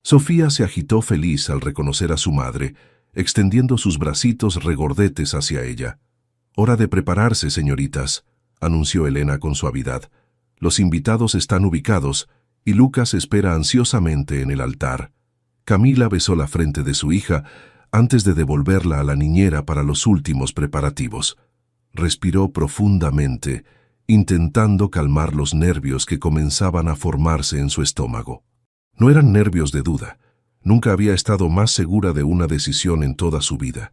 Speaker 1: Sofía se agitó feliz al reconocer a su madre, extendiendo sus bracitos regordetes hacia ella. «Hora de prepararse, señoritas», anunció Elena con suavidad. «Los invitados están ubicados y Lucas espera ansiosamente en el altar». Camila besó la frente de su hija antes de devolverla a la niñera para los últimos preparativos. Respiró profundamente, intentando calmar los nervios que comenzaban a formarse en su estómago. No eran nervios de duda. Nunca había estado más segura de una decisión en toda su vida.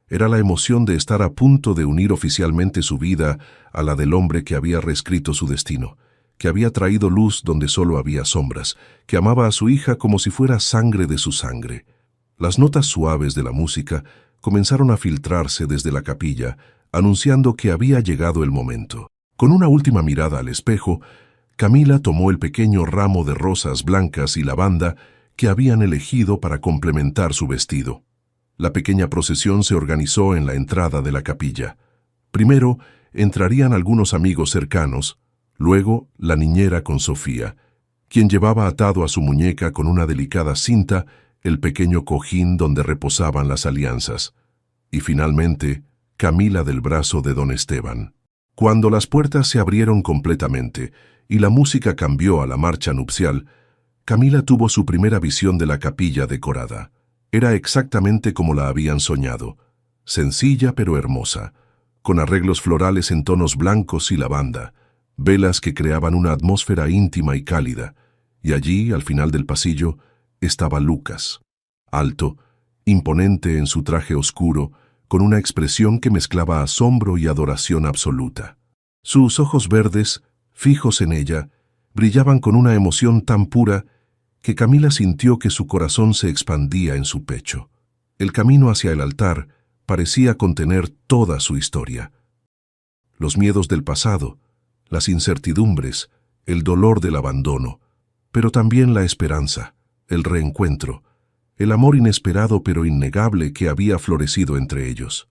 Speaker 1: Era la emoción de estar a punto de unir oficialmente su vida a la del hombre que había reescrito su destino, que había traído luz donde solo había sombras, que amaba a su hija como si fuera sangre de su sangre. Las notas suaves de la música comenzaron a filtrarse desde la capilla, anunciando que había llegado el momento. Con una última mirada al espejo, Camila tomó el pequeño ramo de rosas blancas y lavanda que habían elegido para complementar su vestido. La pequeña procesión se organizó en la entrada de la capilla. Primero entrarían algunos amigos cercanos, luego la niñera con Sofía, quien llevaba atado a su muñeca con una delicada cinta el pequeño cojín donde reposaban las alianzas, y finalmente Camila del brazo de don Esteban. Cuando las puertas se abrieron completamente y la música cambió a la marcha nupcial, Camila tuvo su primera visión de la capilla decorada. Era exactamente como la habían soñado, sencilla pero hermosa, con arreglos florales en tonos blancos y lavanda, velas que creaban una atmósfera íntima y cálida, y allí, al final del pasillo, estaba Lucas, alto, imponente en su traje oscuro, con una expresión que mezclaba asombro y adoración absoluta. Sus ojos verdes, fijos en ella, brillaban con una emoción tan pura que Camila sintió que su corazón se expandía en su pecho. El camino hacia el altar parecía contener toda su historia. Los miedos del pasado, las incertidumbres, el dolor del abandono, pero también la esperanza, el reencuentro, el amor inesperado pero innegable que había florecido entre ellos.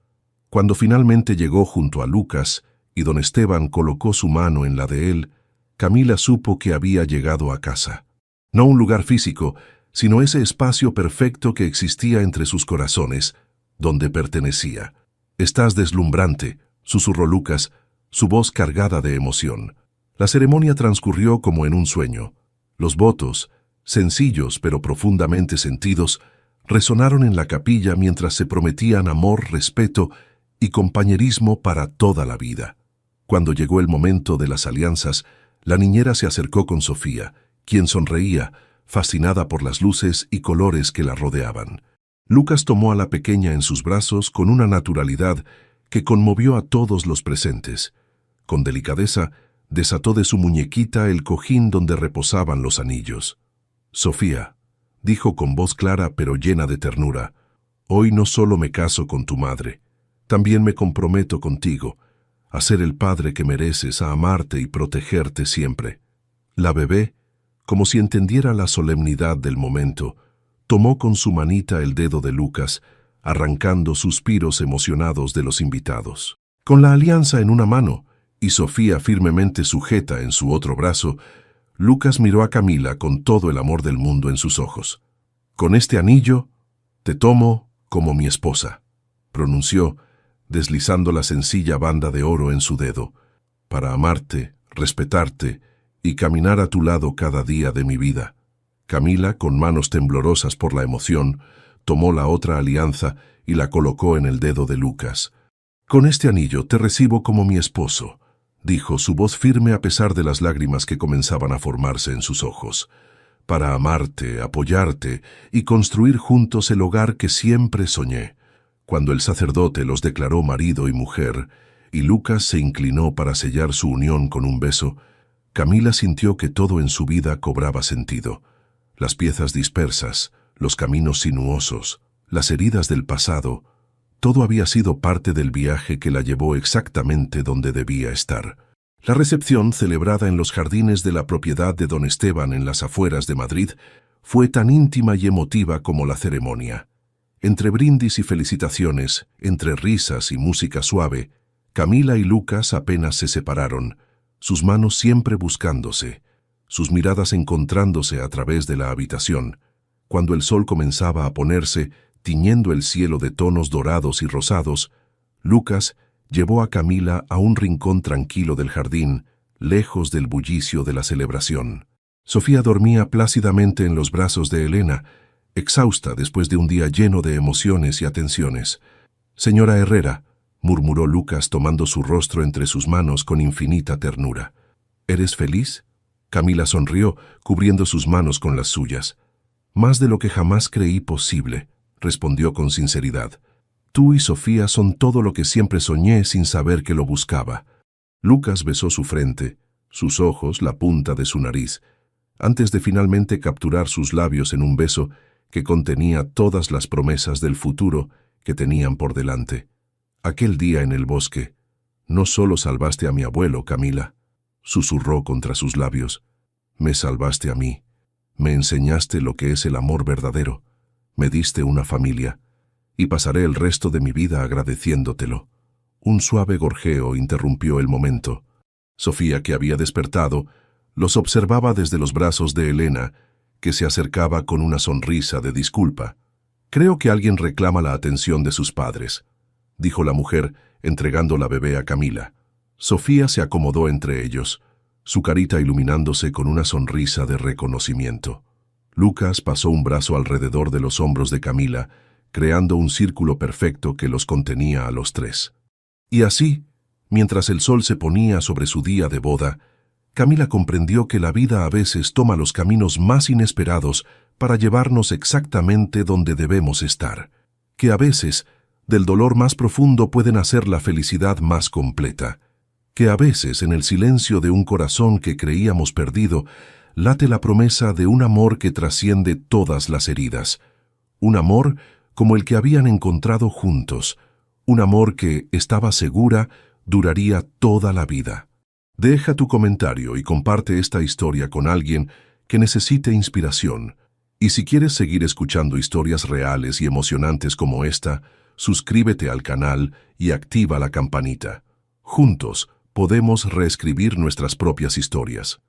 Speaker 1: Cuando finalmente llegó junto a Lucas y don Esteban colocó su mano en la de él, Camila supo que había llegado a casa. No un lugar físico, sino ese espacio perfecto que existía entre sus corazones, donde pertenecía. «Estás deslumbrante», susurró Lucas, su voz cargada de emoción. La ceremonia transcurrió como en un sueño. Los votos, sencillos pero profundamente sentidos, resonaron en la capilla mientras se prometían amor, respeto y compañerismo para toda la vida. Cuando llegó el momento de las alianzas, la niñera se acercó con Sofía, quien sonreía, fascinada por las luces y colores que la rodeaban. Lucas tomó a la pequeña en sus brazos con una naturalidad que conmovió a todos los presentes. Con delicadeza, desató de su muñequita el cojín donde reposaban los anillos. «Sofía», dijo con voz clara pero llena de ternura, «hoy no solo me caso con tu madre, también me comprometo contigo, a ser el padre que mereces, a amarte y protegerte siempre». La bebé, como si entendiera la solemnidad del momento, tomó con su manita el dedo de Lucas, arrancando suspiros emocionados de los invitados. Con la alianza en una mano y Sofía firmemente sujeta en su otro brazo, Lucas miró a Camila con todo el amor del mundo en sus ojos. «Con este anillo te tomo como mi esposa», pronunció, deslizando la sencilla banda de oro en su dedo, «para amarte, respetarte y caminar a tu lado cada día de mi vida». Camila, con manos temblorosas por la emoción, tomó la otra alianza y la colocó en el dedo de Lucas. «Con este anillo te recibo como mi esposo», dijo, su voz firme a pesar de las lágrimas que comenzaban a formarse en sus ojos, «para amarte, apoyarte y construir juntos el hogar que siempre soñé». Cuando el sacerdote los declaró marido y mujer, y Lucas se inclinó para sellar su unión con un beso, Camila sintió que todo en su vida cobraba sentido. Las piezas dispersas, los caminos sinuosos, las heridas del pasado, todo había sido parte del viaje que la llevó exactamente donde debía estar. La recepción, celebrada en los jardines de la propiedad de don Esteban en las afueras de Madrid, fue tan íntima y emotiva como la ceremonia. Entre brindis y felicitaciones, entre risas y música suave, Camila y Lucas apenas se separaron, sus manos siempre buscándose, sus miradas encontrándose a través de la habitación. Cuando el sol comenzaba a ponerse, tiñendo el cielo de tonos dorados y rosados, Lucas llevó a Camila a un rincón tranquilo del jardín, lejos del bullicio de la celebración. Sofía dormía plácidamente en los brazos de Elena, exhausta después de un día lleno de emociones y atenciones. «Señora Herrera», murmuró Lucas tomando su rostro entre sus manos con infinita ternura. «¿Eres feliz?». Camila sonrió, cubriendo sus manos con las suyas. «Más de lo que jamás creí posible», respondió con sinceridad. «Tú y Sofía son todo lo que siempre soñé sin saber que lo buscaba». Lucas besó su frente, sus ojos, la punta de su nariz, antes de finalmente capturar sus labios en un beso que contenía todas las promesas del futuro que tenían por delante. «Aquel día en el bosque, no solo salvaste a mi abuelo, Camila», susurró contra sus labios, «me salvaste a mí, me enseñaste lo que es el amor verdadero, me diste una familia, y pasaré el resto de mi vida agradeciéndotelo». Un suave gorjeo interrumpió el momento. Sofía, que había despertado, los observaba desde los brazos de Elena, que se acercaba con una sonrisa de disculpa. «Creo que alguien reclama la atención de sus padres», dijo la mujer, entregando la bebé a Camila. Sofía se acomodó entre ellos, su carita iluminándose con una sonrisa de reconocimiento. Lucas pasó un brazo alrededor de los hombros de Camila, creando un círculo perfecto que los contenía a los tres. Y así, mientras el sol se ponía sobre su día de boda, Camila comprendió que la vida a veces toma los caminos más inesperados para llevarnos exactamente donde debemos estar, que a veces del dolor más profundo puede nacer la felicidad más completa, que a veces en el silencio de un corazón que creíamos perdido late la promesa de un amor que trasciende todas las heridas, un amor como el que habían encontrado juntos, un amor que, estaba segura, duraría toda la vida. Deja tu comentario y comparte esta historia con alguien que necesite inspiración. Y si quieres seguir escuchando historias reales y emocionantes como esta, suscríbete al canal y activa la campanita. Juntos podemos reescribir nuestras propias historias.